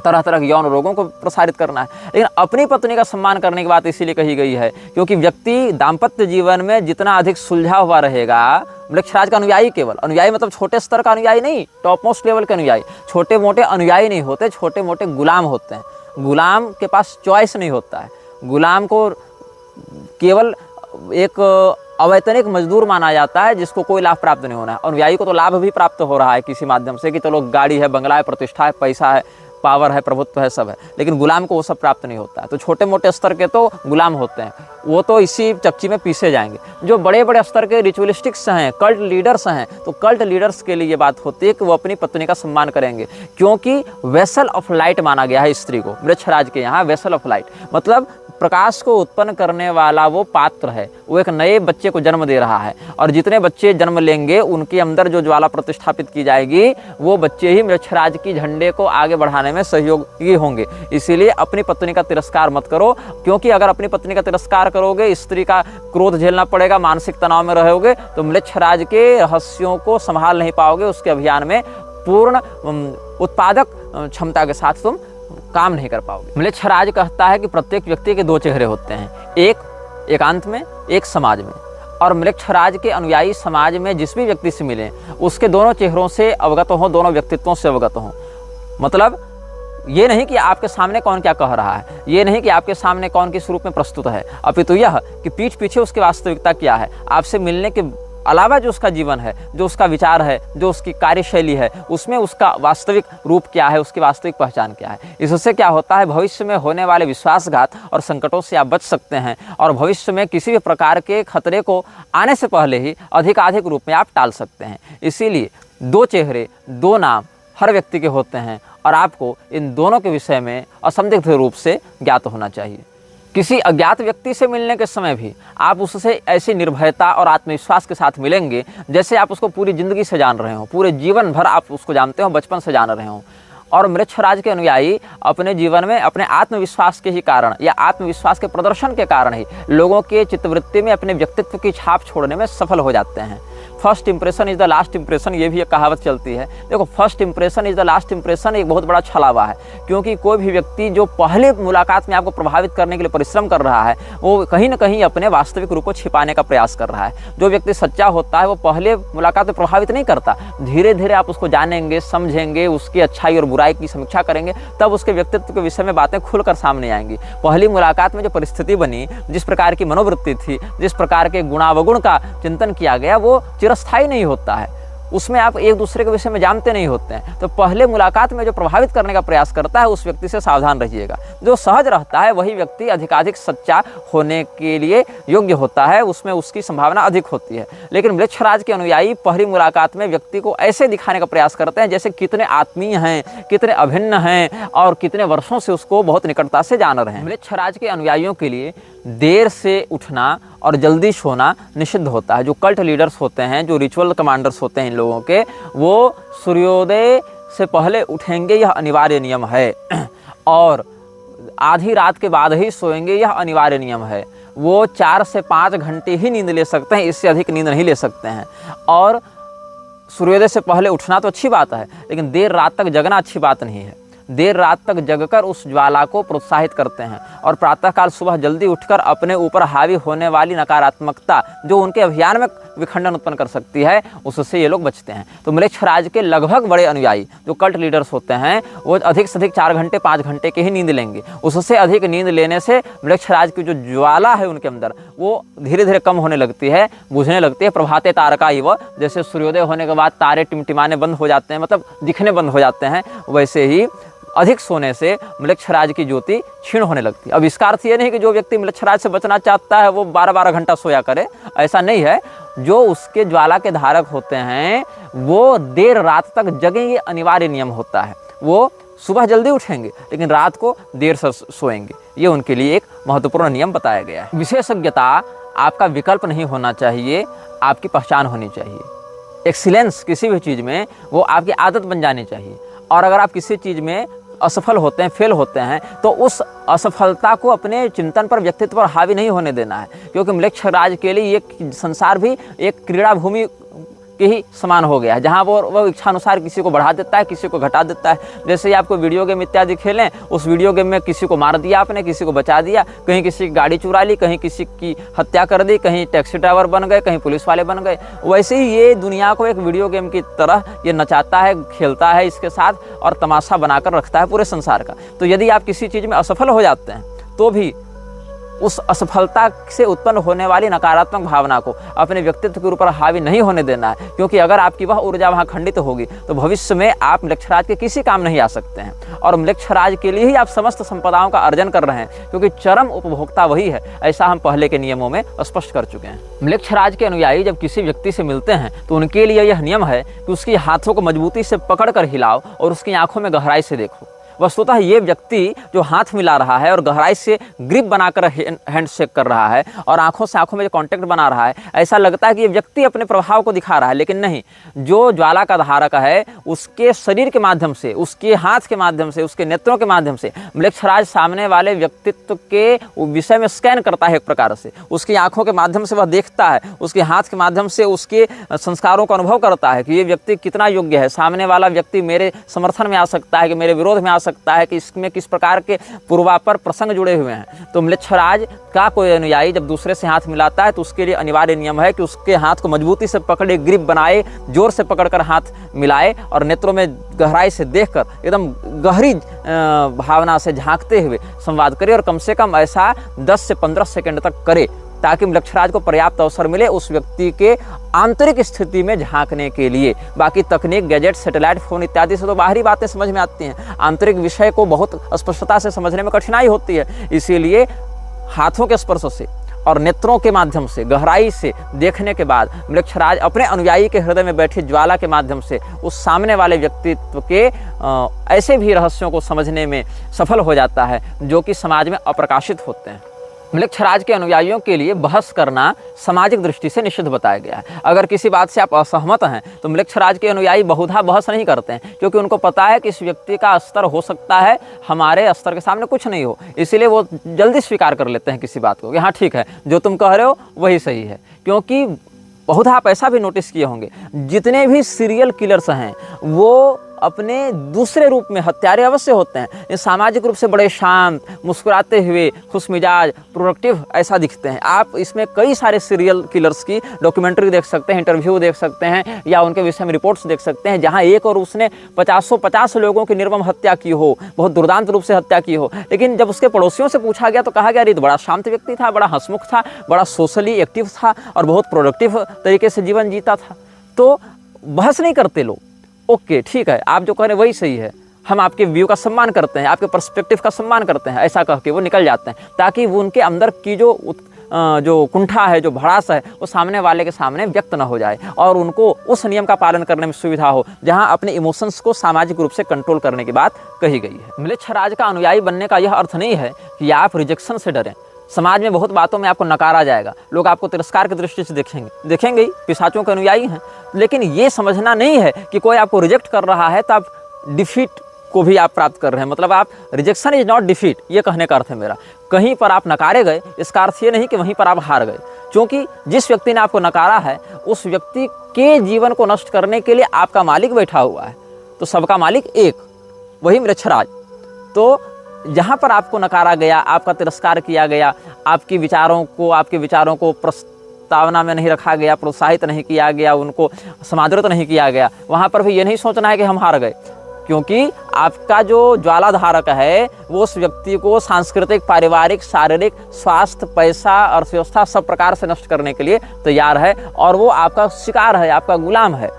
तरह तरह के यौन रोगों को प्रसारित करना है। लेकिन अपनी पत्नी का सम्मान करने की बात इसीलिए कही गई है क्योंकि व्यक्ति दाम्पत्य जीवन में जितना अधिक सुलझा हुआ रहेगा, म्लेच्छराज का अनुयायी, केवल अनुयायी मतलब छोटे स्तर का अनुयायी नहीं, टॉप मोस्ट लेवल के अनुयायी, छोटे मोटे अनुयायी नहीं होते, छोटे मोटे गुलाम होते हैं। गुलाम के पास चॉइस नहीं होता है, गुलाम को केवल एक अवैतनिक मजदूर माना जाता है जिसको कोई लाभ प्राप्त नहीं होना है। अनुयायी को तो लाभ भी प्राप्त हो रहा है किसी माध्यम से कि चलो गाड़ी है, बंगला है, प्रतिष्ठा है, पैसा है, पावर है, प्रभुत्व है, सब है, लेकिन गुलाम को वो सब प्राप्त नहीं होता है। तो छोटे मोटे स्तर के तो गुलाम होते हैं, वो तो इसी चक्की में पीसे जाएंगे। जो बड़े बड़े स्तर के रिचुअलिस्टिक्स हैं, कल्ट लीडर्स हैं, तो कल्ट लीडर्स के लिए ये बात होती है कि वो अपनी पत्नी का सम्मान करेंगे, क्योंकि वेसल ऑफ लाइट माना गया है स्त्री को। म्लेच्छराज के यहाँ वेसल ऑफ लाइट मतलब प्रकाश को उत्पन्न करने वाला वो पात्र है, वो एक नए बच्चे को जन्म दे रहा है, और जितने बच्चे जन्म लेंगे उनके अंदर जो ज्वाला प्रतिष्ठापित की जाएगी वो बच्चे ही म्लेच्छराज की झंडे को आगे बढ़ाने में सहयोगी होंगे। इसीलिए अपनी पत्नी का तिरस्कार मत करो, क्योंकि अगर अपनी पत्नी का तिरस्कार करोगे, स्त्री का क्रोध झेलना पड़ेगा, मानसिक तनाव में रहोगे, तो म्लेच्छराज के रहस्यों को संभाल नहीं पाओगे, उसके अभियान में पूर्ण उत्पादक क्षमता के साथ तुम काम नहीं कर पाओगे। म्लेच्छराज कहता है कि प्रत्येक व्यक्ति के दो चेहरे होते हैं, एक एकांत में, एक समाज में। और म्लेच्छराज के अनुयायी समाज में जिस भी व्यक्ति से मिले उसके दोनों चेहरों से अवगत हों, दोनों व्यक्तित्वों से अवगत हों। मतलब ये नहीं कि आपके सामने कौन क्या कह रहा है, ये नहीं कि आपके सामने कौन किस रूप में प्रस्तुत है, अपितु यह कि पीठ पीछे उसकी वास्तविकता क्या है, आपसे मिलने के अलावा जो उसका जीवन है, जो उसका विचार है, जो उसकी कार्यशैली है, उसमें उसका वास्तविक रूप क्या है, उसकी वास्तविक पहचान क्या है। इससे क्या होता है, भविष्य में होने वाले विश्वासघात और संकटों से आप बच सकते हैं और भविष्य में किसी भी प्रकार के खतरे को आने से पहले ही अधिकाधिक रूप में आप टाल सकते हैं। इसीलिए दो चेहरे, दो नाम हर व्यक्ति के होते हैं और आपको इन दोनों के विषय में असंदिग्ध रूप से ज्ञात होना चाहिए। किसी अज्ञात व्यक्ति से मिलने के समय भी आप उससे ऐसी निर्भयता और आत्मविश्वास के साथ मिलेंगे जैसे आप उसको पूरी ज़िंदगी से जान रहे हो, पूरे जीवन भर आप उसको जानते हो, बचपन से जान रहे हो। और मृच्छराज के अनुयायी अपने जीवन में अपने आत्मविश्वास के ही कारण या आत्मविश्वास के प्रदर्शन के कारण ही लोगों के चित्तवृत्ति में अपने व्यक्तित्व की छाप छोड़ने में सफल हो जाते हैं। First impression is the last impression, ये भी एक कहावत चलती है। देखो, first impression is the last impression एक बहुत बड़ा छलावा है, क्योंकि कोई भी व्यक्ति जो पहले मुलाकात में आपको प्रभावित करने के लिए परिश्रम कर रहा है वो कहीं ना कहीं अपने वास्तविक रूप को छिपाने का प्रयास कर रहा है। जो व्यक्ति सच्चा होता है वो पहले मुलाकात में प्रभावित नहीं करता, धीरे धीरे आप उसको जानेंगे, समझेंगे, उसकी अच्छाई और बुराई की समीक्षा करेंगे, तब उसके व्यक्तित्व के विषय में बातें खुलकर सामने आएंगी। पहली मुलाकात में जो परिस्थिति बनी, जिस प्रकार की मनोवृत्ति थी, जिस प्रकार के गुणावगुण का चिंतन किया गया, वो चिरस्थायी नहीं होता है, उसमें आप एक दूसरे के विषय में जानते नहीं होते हैं। तो पहले मुलाकात में जो प्रभावित करने का प्रयास करता है उस व्यक्ति से सावधान रहिएगा। जो सहज रहता है वही व्यक्ति अधिकाधिक सच्चा होने के लिए योग्य होता है, उसमें उसकी संभावना अधिक होती है। लेकिन मृच्छराज के अनुयायी पहली मुलाकात में व्यक्ति को ऐसे दिखाने का प्रयास करते हैं जैसे कितने आत्मीय हैं, कितने अभिन्न हैं और कितने वर्षों से उसको बहुत निकटता से जान रहे हैं। मृच्छराज के अनुयायियों के लिए देर से उठना और जल्दी सोना निषिद्ध होता है। जो कल्ट लीडर्स होते हैं, जो रिचुअल कमांडर्स होते हैं इन लोगों के, वो सूर्योदय से पहले उठेंगे, यह अनिवार्य नियम है, और आधी रात के बाद ही सोएंगे, यह अनिवार्य नियम है। वो 4 से 5 घंटे ही नींद ले सकते हैं, इससे अधिक नींद नहीं ले सकते हैं। और सूर्योदय से पहले उठना तो अच्छी बात है, लेकिन देर रात तक जगना अच्छी बात नहीं है। देर रात तक जगकर उस ज्वाला को प्रोत्साहित करते हैं और प्रातःकाल सुबह जल्दी उठकर अपने ऊपर हावी होने वाली नकारात्मकता जो उनके अभियान में विखंडन उत्पन्न कर सकती है, उससे ये लोग बचते हैं। तो मृच्छराज के लगभग बड़े अनुयायी जो कल्ट लीडर्स होते हैं वो अधिक से अधिक 4 घंटे 5 घंटे की ही नींद लेंगे। उससे अधिक नींद लेने से मृच्छराज की जो ज्वाला है उनके अंदर वो धीरे धीरे कम होने लगती है, बुझने लगती है। प्रभाते तारका इव, जैसे सूर्योदय होने के बाद तारे टिमटिमाने बंद हो जाते हैं, मतलब दिखने बंद हो जाते हैं, वैसे ही अधिक सोने से मृच्छराज की ज्योति क्षीण होने लगती है। अब इसका अर्थ ये नहीं कि जो व्यक्ति मृच्छराज से बचना चाहता है वो 12-12 घंटा सोया करे, ऐसा नहीं है। जो उसके ज्वाला के धारक होते हैं वो देर रात तक जगेंगे, ये अनिवार्य नियम होता है। वो सुबह जल्दी उठेंगे लेकिन रात को देर से सोएंगे, ये उनके लिए एक महत्वपूर्ण नियम बताया गया है। विशेषज्ञता आपका विकल्प नहीं होना चाहिए, आपकी पहचान होनी चाहिए। एक्सीलेंस किसी भी चीज़ में वो आपकी आदत बन जानी चाहिए। और अगर आप किसी चीज़ में असफल होते हैं, फेल होते हैं, तो उस असफलता को अपने चिंतन पर, व्यक्तित्व पर हावी नहीं होने देना है, क्योंकि मृच्छराज के लिए ये संसार भी एक क्रीड़ा भूमि के ही समान हो गया है, जहाँ वो इच्छानुसार किसी को बढ़ा देता है, किसी को घटा देता है। जैसे ही आपको वीडियो गेम इत्यादि खेलें, उस वीडियो गेम में किसी को मार दिया आपने, किसी को बचा दिया, कहीं किसी की गाड़ी चुरा ली, कहीं किसी की हत्या कर दी, कहीं टैक्सी ड्राइवर बन गए, कहीं पुलिस वाले बन गए। वैसे ही ये दुनिया को एक वीडियो गेम की तरह ये नचाता है, खेलता है इसके साथ और तमाशा बनाकर रखता है पूरे संसार का। तो यदि आप किसी चीज़ में असफल हो जाते हैं तो भी उस असफलता से उत्पन्न होने वाली नकारात्मक भावना को अपने व्यक्तित्व के ऊपर हावी नहीं होने देना है, क्योंकि अगर आपकी वह ऊर्जा वहाँ खंडित होगी तो भविष्य में आप मृच्छराज के किसी काम नहीं आ सकते हैं। और मृच्छराज के लिए ही आप समस्त संपदाओं का अर्जन कर रहे हैं, क्योंकि चरम उपभोक्ता वही है, ऐसा हम पहले के नियमों में स्पष्ट कर चुके हैं। मृच्छराज के अनुयायी जब किसी व्यक्ति से मिलते हैं तो उनके लिए यह नियम है कि उसके हाथों को मजबूती से पकड़ कर हिलाओ और उसकी आंखों में गहराई से देखो। वस्तुतः ये व्यक्ति जो हाथ मिला रहा है और गहराई से ग्रिप बनाकर हैंड शेक कर रहा है और आंखों से आंखों में जो कांटेक्ट बना रहा है, ऐसा लगता है कि ये व्यक्ति अपने प्रभाव को दिखा रहा है, लेकिन नहीं। जो ज्वाला का धारक है उसके शरीर के माध्यम से, उसके हाथ के माध्यम से, उसके नेत्रों के माध्यम से मृच्छराज सामने वाले व्यक्तित्व के विषय में स्कैन करता है। एक प्रकार से उसकी आंखों के माध्यम से वह देखता है, उसके हाथ के माध्यम से उसके संस्कारों का अनुभव करता है कि ये व्यक्ति कितना योग्य है, सामने वाला व्यक्ति मेरे समर्थन में आ सकता है कि मेरे विरोध में आ सकता है, कि इसमें किस प्रकार के पूर्वापर प्रसंग जुड़े हुए हैं। तो मृच्छराज का कोई अनुयायी जब दूसरे से हाथ मिलाता है तो उसके लिए अनिवार्य नियम है कि उसके हाथ को मजबूती से पकड़े, ग्रिप बनाए, जोर से पकड़कर हाथ मिलाए और नेत्रों में गहराई से देखकर एकदम गहरी भावना से झांकते हुए संवाद करे, और कम से कम ऐसा 10 से 15 सेकंड तक करे, ताकि मृच्छराज को पर्याप्त अवसर मिले उस व्यक्ति के आंतरिक स्थिति में झांकने के लिए। बाकी तकनीक, गैजेट, सैटेलाइट फोन इत्यादि से तो बाहरी बातें समझ में आती हैं, आंतरिक विषय को बहुत स्पष्टता से समझने में कठिनाई होती है। इसीलिए हाथों के स्पर्श से और नेत्रों के माध्यम से गहराई से देखने के बाद मृच्छराज अपने अनुयायी के हृदय में बैठी ज्वाला के माध्यम से उस सामने वाले व्यक्तित्व के ऐसे भी रहस्यों को समझने में सफल हो जाता है जो कि समाज में अप्रकाशित होते हैं। मृक्षराज के अनुयायियों के लिए बहस करना सामाजिक दृष्टि से निषिद्ध बताया गया है। अगर किसी बात से आप असहमत हैं तो मृक्षराज के अनुयायी बहुधा बहस नहीं करते हैं, क्योंकि उनको पता है कि इस व्यक्ति का स्तर हो सकता है हमारे स्तर के सामने कुछ नहीं हो, इसीलिए वो जल्दी स्वीकार कर लेते हैं किसी बात को कि हाँ ठीक है, जो तुम कह रहे हो वही सही है। क्योंकि बहुधा आप ऐसा भी नोटिस किए होंगे, जितने भी सीरियल किलर्स हैं वो अपने दूसरे रूप में हत्यारे अवश्य होते हैं, ये सामाजिक रूप से बड़े शांत, मुस्कुराते हुए, खुशमिजाज, प्रोडक्टिव ऐसा दिखते हैं। आप इसमें कई सारे सीरियल किलर्स की डॉक्यूमेंट्री देख सकते हैं, इंटरव्यू देख सकते हैं, या उनके विषय में रिपोर्ट्स देख सकते हैं, जहां एक और उसने 50 लोगों की निर्मम हत्या की हो, बहुत दुर्दांत रूप से हत्या की हो, लेकिन जब उसके पड़ोसियों से पूछा गया तो कहा गया अरे बड़ा शांत व्यक्ति था, बड़ा हंसमुख था, बड़ा सोशली एक्टिव था और बहुत प्रोडक्टिव तरीके से जीवन जीता था। तो बहस नहीं करते लोग, ओके ठीक है, आप जो कह रहे हैं वही सही है, हम आपके व्यू का सम्मान करते हैं, आपके पर्सपेक्टिव का सम्मान करते हैं, ऐसा कह के वो निकल जाते हैं, ताकि वो उनके अंदर की जो कुंठा है, जो भड़ास है, वो सामने वाले के सामने व्यक्त न हो जाए और उनको उस नियम का पालन करने में सुविधा हो जहां अपने इमोशंस को सामाजिक रूप से कंट्रोल करने की बात कही गई है। मृक्षराज का अनुयायी बनने का यह अर्थ नहीं है कि आप रिजेक्शन से डरें। समाज में बहुत बातों में आपको नकारा जाएगा, लोग आपको तिरस्कार की दृष्टि से देखेंगे ही, पिशाचों के अनुयायी हैं, लेकिन ये समझना नहीं है कि कोई आपको रिजेक्ट कर रहा है तो आप डिफीट को भी आप प्राप्त कर रहे हैं। मतलब आप रिजेक्शन इज नॉट डिफीट, ये कहने का अर्थ है मेरा। कहीं पर आप नकारे गए इसका अर्थ ये नहीं कि वहीं पर आप हार गए, क्योंकि जिस व्यक्ति ने आपको नकारा है उस व्यक्ति के जीवन को नष्ट करने के लिए आपका मालिक बैठा हुआ है। तो सबका मालिक एक, वही मृक्षराज। तो जहाँ पर आपको नकारा गया, आपका तिरस्कार किया गया, आपके विचारों को प्रस्तावना में नहीं रखा गया, प्रोत्साहित नहीं किया गया, उनको समादृत नहीं किया गया, वहाँ पर भी ये नहीं सोचना है कि हम हार गए, क्योंकि आपका जो ज्वालाधारक है वो उस व्यक्ति को सांस्कृतिक, पारिवारिक, शारीरिक, स्वास्थ्य, पैसा, अर्थव्यवस्था सब प्रकार से नष्ट करने के लिए तैयार है और वो आपका शिकार है, आपका गुलाम है,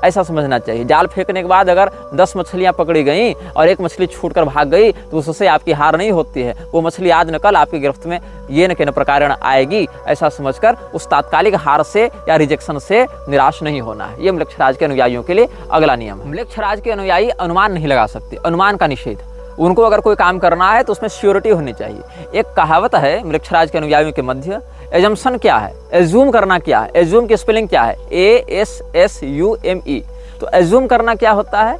ऐसा समझना चाहिए। जाल फेंकने के बाद अगर 10 मछलियां पकड़ी गई और एक मछली छूटकर भाग गई तो उससे आपकी हार नहीं होती है, वो मछली आज न कल आपकी गिरफ्त में ये न के न प्रकार आएगी, ऐसा समझकर उस तात्कालिक हार से या रिजेक्शन से निराश नहीं होना है। ये मृक्षराज के अनुयायियों के लिए अगला नियम है। मृक्षराज के अनुयायी अनुमान नहीं लगा सकते, अनुमान का निषेध। उनको अगर कोई काम करना है तो उसमें श्योरिटी होनी चाहिए। एक कहावत है मृक्षराज के अनुयायियों के मध्य, एजम्पशन क्या है, एज्यूम करना क्या है, एज्यूम की स्पेलिंग क्या है, ASSUME। तो एज्यूम करना क्या होता है,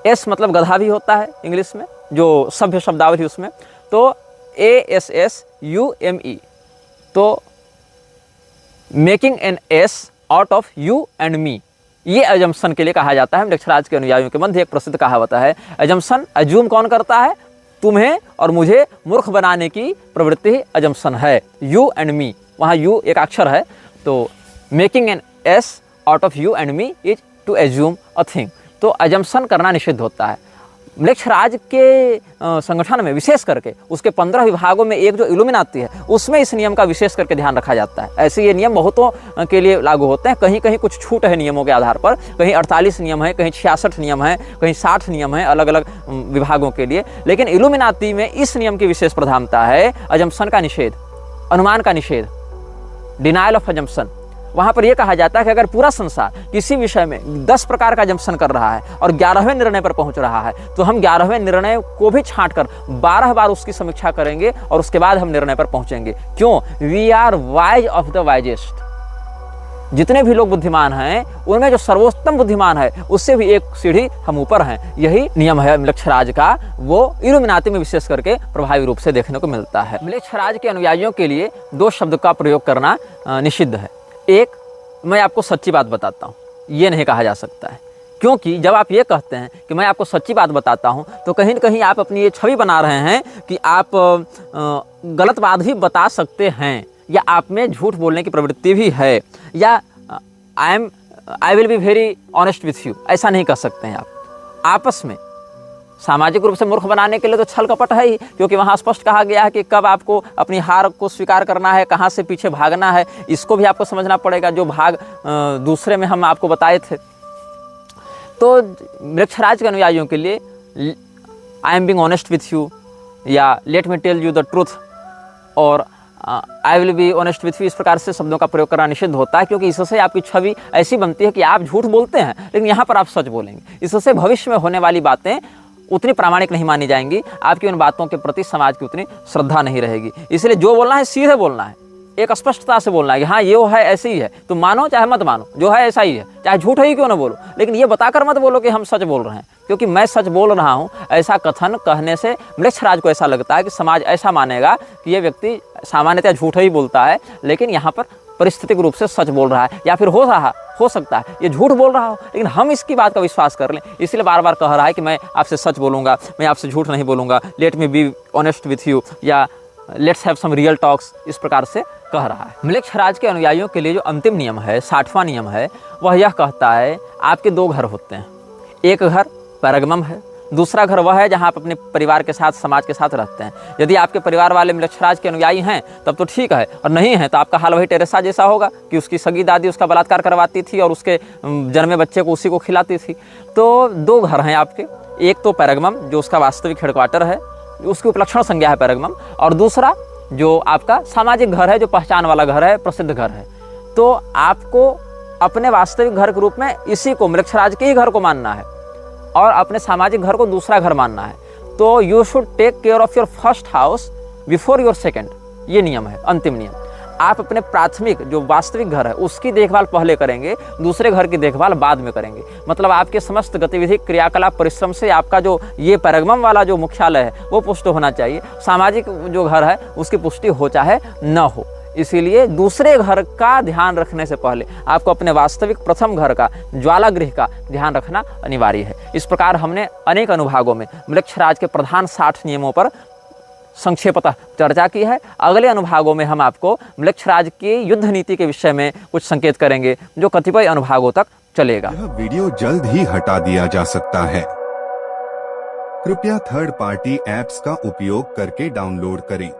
एस मतलब गधा भी होता है इंग्लिश में, जो सभ्य शब्दावली उसमें, तो ASSUME, तो making an ass out of you and मी, ये एजम्पशन के लिए कहा जाता है। मृक्षराज के अनुयायियों के मध्य एक प्रसिद्ध कहावत है, एजम्पशन, एज्यूम कौन करता है, तुम्हें और मुझे मूर्ख बनाने की प्रवृत्ति ही एजम्पशन है, यू एंड मी, वहाँ यू एक अक्षर है, तो making an ass out of you and me is to assume a thing. तो एजम्पशन करना निषिद्ध होता है। मृक्षराज के संगठन में विशेष करके उसके 15 विभागों में एक जो इल्यूमिनाती है उसमें इस नियम का विशेष करके ध्यान रखा जाता है। ऐसे ये नियम बहुतों के लिए लागू होते हैं, कहीं कहीं कुछ छूट है नियमों के आधार पर, कहीं 48 नियम है, कहीं 66 नियम है, कहीं 60 नियम है अलग अलग विभागों के लिए, लेकिन इल्यूमिनाती में इस नियम की विशेष प्रधानता है, अजम्पशन का निषेध, अनुमान का निषेध, डिनायल ऑफ अजम्पशन। वहाँ पर यह कहा जाता है कि अगर पूरा संसार किसी विषय में 10 प्रकार का अजम्पशन कर रहा है और 11वें निर्णय पर पहुंच रहा है, तो हम 11वें निर्णय को भी छांटकर 12 बार उसकी समीक्षा करेंगे और उसके बाद हम निर्णय पर पहुंचेंगे। क्यों? We are wise of the wisest. जितने भी लोग बुद्धिमान हैं उनमें जो सर्वोत्तम बुद्धिमान है उससे भी एक सीढ़ी हम ऊपर हैं। यही नियम है मृक्षराज का, वो इल्यूमिनाती में विशेष करके प्रभावी रूप से देखने को मिलता है। मृक्षराज के अनुयायियों के लिए 2 शब्द का प्रयोग करना निषिद्ध है। एक, मैं आपको सच्ची बात बताता हूँ, ये नहीं कहा जा सकता है, क्योंकि जब आप ये कहते हैं कि मैं आपको सच्ची बात बताता हूँ तो कहीं न कहीं आप अपनी ये छवि बना रहे हैं कि आप गलत बात भी बता सकते हैं, या आप में झूठ बोलने की प्रवृत्ति भी है, या आई will be very honest with you, ऐसा नहीं कर सकते हैं आप। आपस में सामाजिक रूप से मूर्ख बनाने के लिए तो छल कपट है ही, क्योंकि वहाँ स्पष्ट कहा गया है कि कब आपको अपनी हार को स्वीकार करना है, कहाँ से पीछे भागना है, इसको भी आपको समझना पड़ेगा, जो भाग दूसरे में हम आपको बताए थे। तो मृक्षराज के अनुयायियों के लिए I am being honest with you, या let me tell you the truth, और I will be honest with you, इस प्रकार से शब्दों का प्रयोग करना निषिद्ध होता है, क्योंकि इससे आपकी छवि ऐसी बनती है कि आप झूठ बोलते हैं लेकिन यहाँ पर आप सच बोलेंगे। इससे भविष्य में होने वाली बातें उतनी प्रामाणिक नहीं मानी जाएंगी, आपकी उन बातों के प्रति समाज की उतनी श्रद्धा नहीं रहेगी। इसलिए जो बोलना है सीधे बोलना है, एक स्पष्टता से बोलना है कि हाँ ये है, ऐसे ही है, तुम मानो चाहे मत मानो, जो है ऐसा ही है, चाहे झूठ ही क्यों ना बोलो, लेकिन ये बताकर मत बोलो कि हम सच बोल रहे हैं, क्योंकि मैं सच बोल रहा हूँ। ऐसा कथन कहने से म्लेच्छराज को ऐसा लगता है कि समाज ऐसा मानेगा कि ये व्यक्ति सामान्यतः झूठ ही बोलता है, लेकिन यहाँ पर परिस्थितिक रूप से सच बोल रहा है, या फिर हो सकता है ये झूठ बोल रहा हो, लेकिन हम इसकी बात का विश्वास कर लें, इसलिए बार बार कह रहा है कि मैं आपसे सच बोलूँगा, मैं आपसे झूठ नहीं बोलूँगा, let me be honest with you, या let's have some real talks, इस प्रकार से कह रहा है। म्लेच्छराज के अनुयायियों के लिए जो अंतिम नियम है, 60वां नियम है, वह यह कहता है आपके 2 घर होते हैं। एक घर पैरगमम है, दूसरा घर वह है जहाँ आप अपने परिवार के साथ, समाज के साथ रहते हैं। यदि आपके परिवार वाले म्लेच्छराज के अनुयायी हैं तब तो ठीक है, और नहीं है तो आपका हाल वही टेरेसा जैसा होगा कि उसकी सगी दादी उसका बलात्कार करवाती थी और उसके जन्मे बच्चे को उसी को खिलाती थी। तो 2 घर हैं आपके, एक तो पैरगमम जो उसका वास्तविक हेडक्वार्टर है, उसकी उपलक्षण संज्ञा है पैरगमम, और दूसरा जो आपका सामाजिक घर है, जो पहचान वाला घर है, प्रसिद्ध घर है। तो आपको अपने वास्तविक घर के रूप में इसी को, म्लेच्छराज के ही घर को मानना है, और अपने सामाजिक घर को दूसरा घर मानना है। तो you should take care of your first house before your second, ये नियम है, अंतिम नियम। आप अपने प्राथमिक जो वास्तविक घर है उसकी देखभाल पहले करेंगे, दूसरे घर की देखभाल बाद में करेंगे। मतलब आपके समस्त गतिविधि, क्रियाकलाप, परिश्रम से आपका जो ये पैरगमम वाला जो मुख्यालय है वो पुष्ट होना चाहिए, सामाजिक जो घर है उसकी पुष्टि हो चाहे न हो। इसीलिए दूसरे घर का ध्यान रखने से पहले आपको अपने वास्तविक प्रथम घर का, ज्वालागृह का ध्यान रखना अनिवार्य है। इस प्रकार हमने अनेक अनुभागों में म्लेच्छराज के प्रधान 60 नियमों पर संक्षेपतः चर्चा की है। अगले अनुभागों में हम आपको म्लेच्छराज की युद्ध नीति के विषय में कुछ संकेत करेंगे, जो कतिपय अनुभागों तक चलेगा। यह वीडियो जल्द ही हटा दिया जा सकता है। कृपया थर्ड पार्टी ऐप्स का उपयोग करके डाउनलोड करें।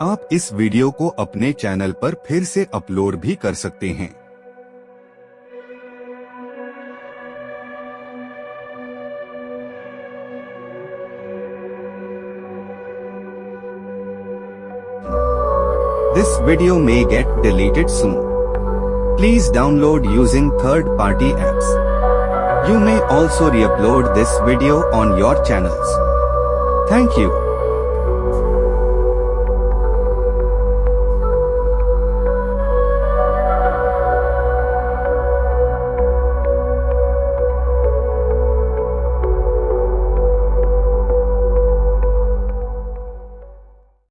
आप इस वीडियो को अपने चैनल पर फिर से अपलोड भी कर सकते हैं। This video may get deleted soon. Please download using third-party apps. You may also re-upload this video on your channels. Thank you.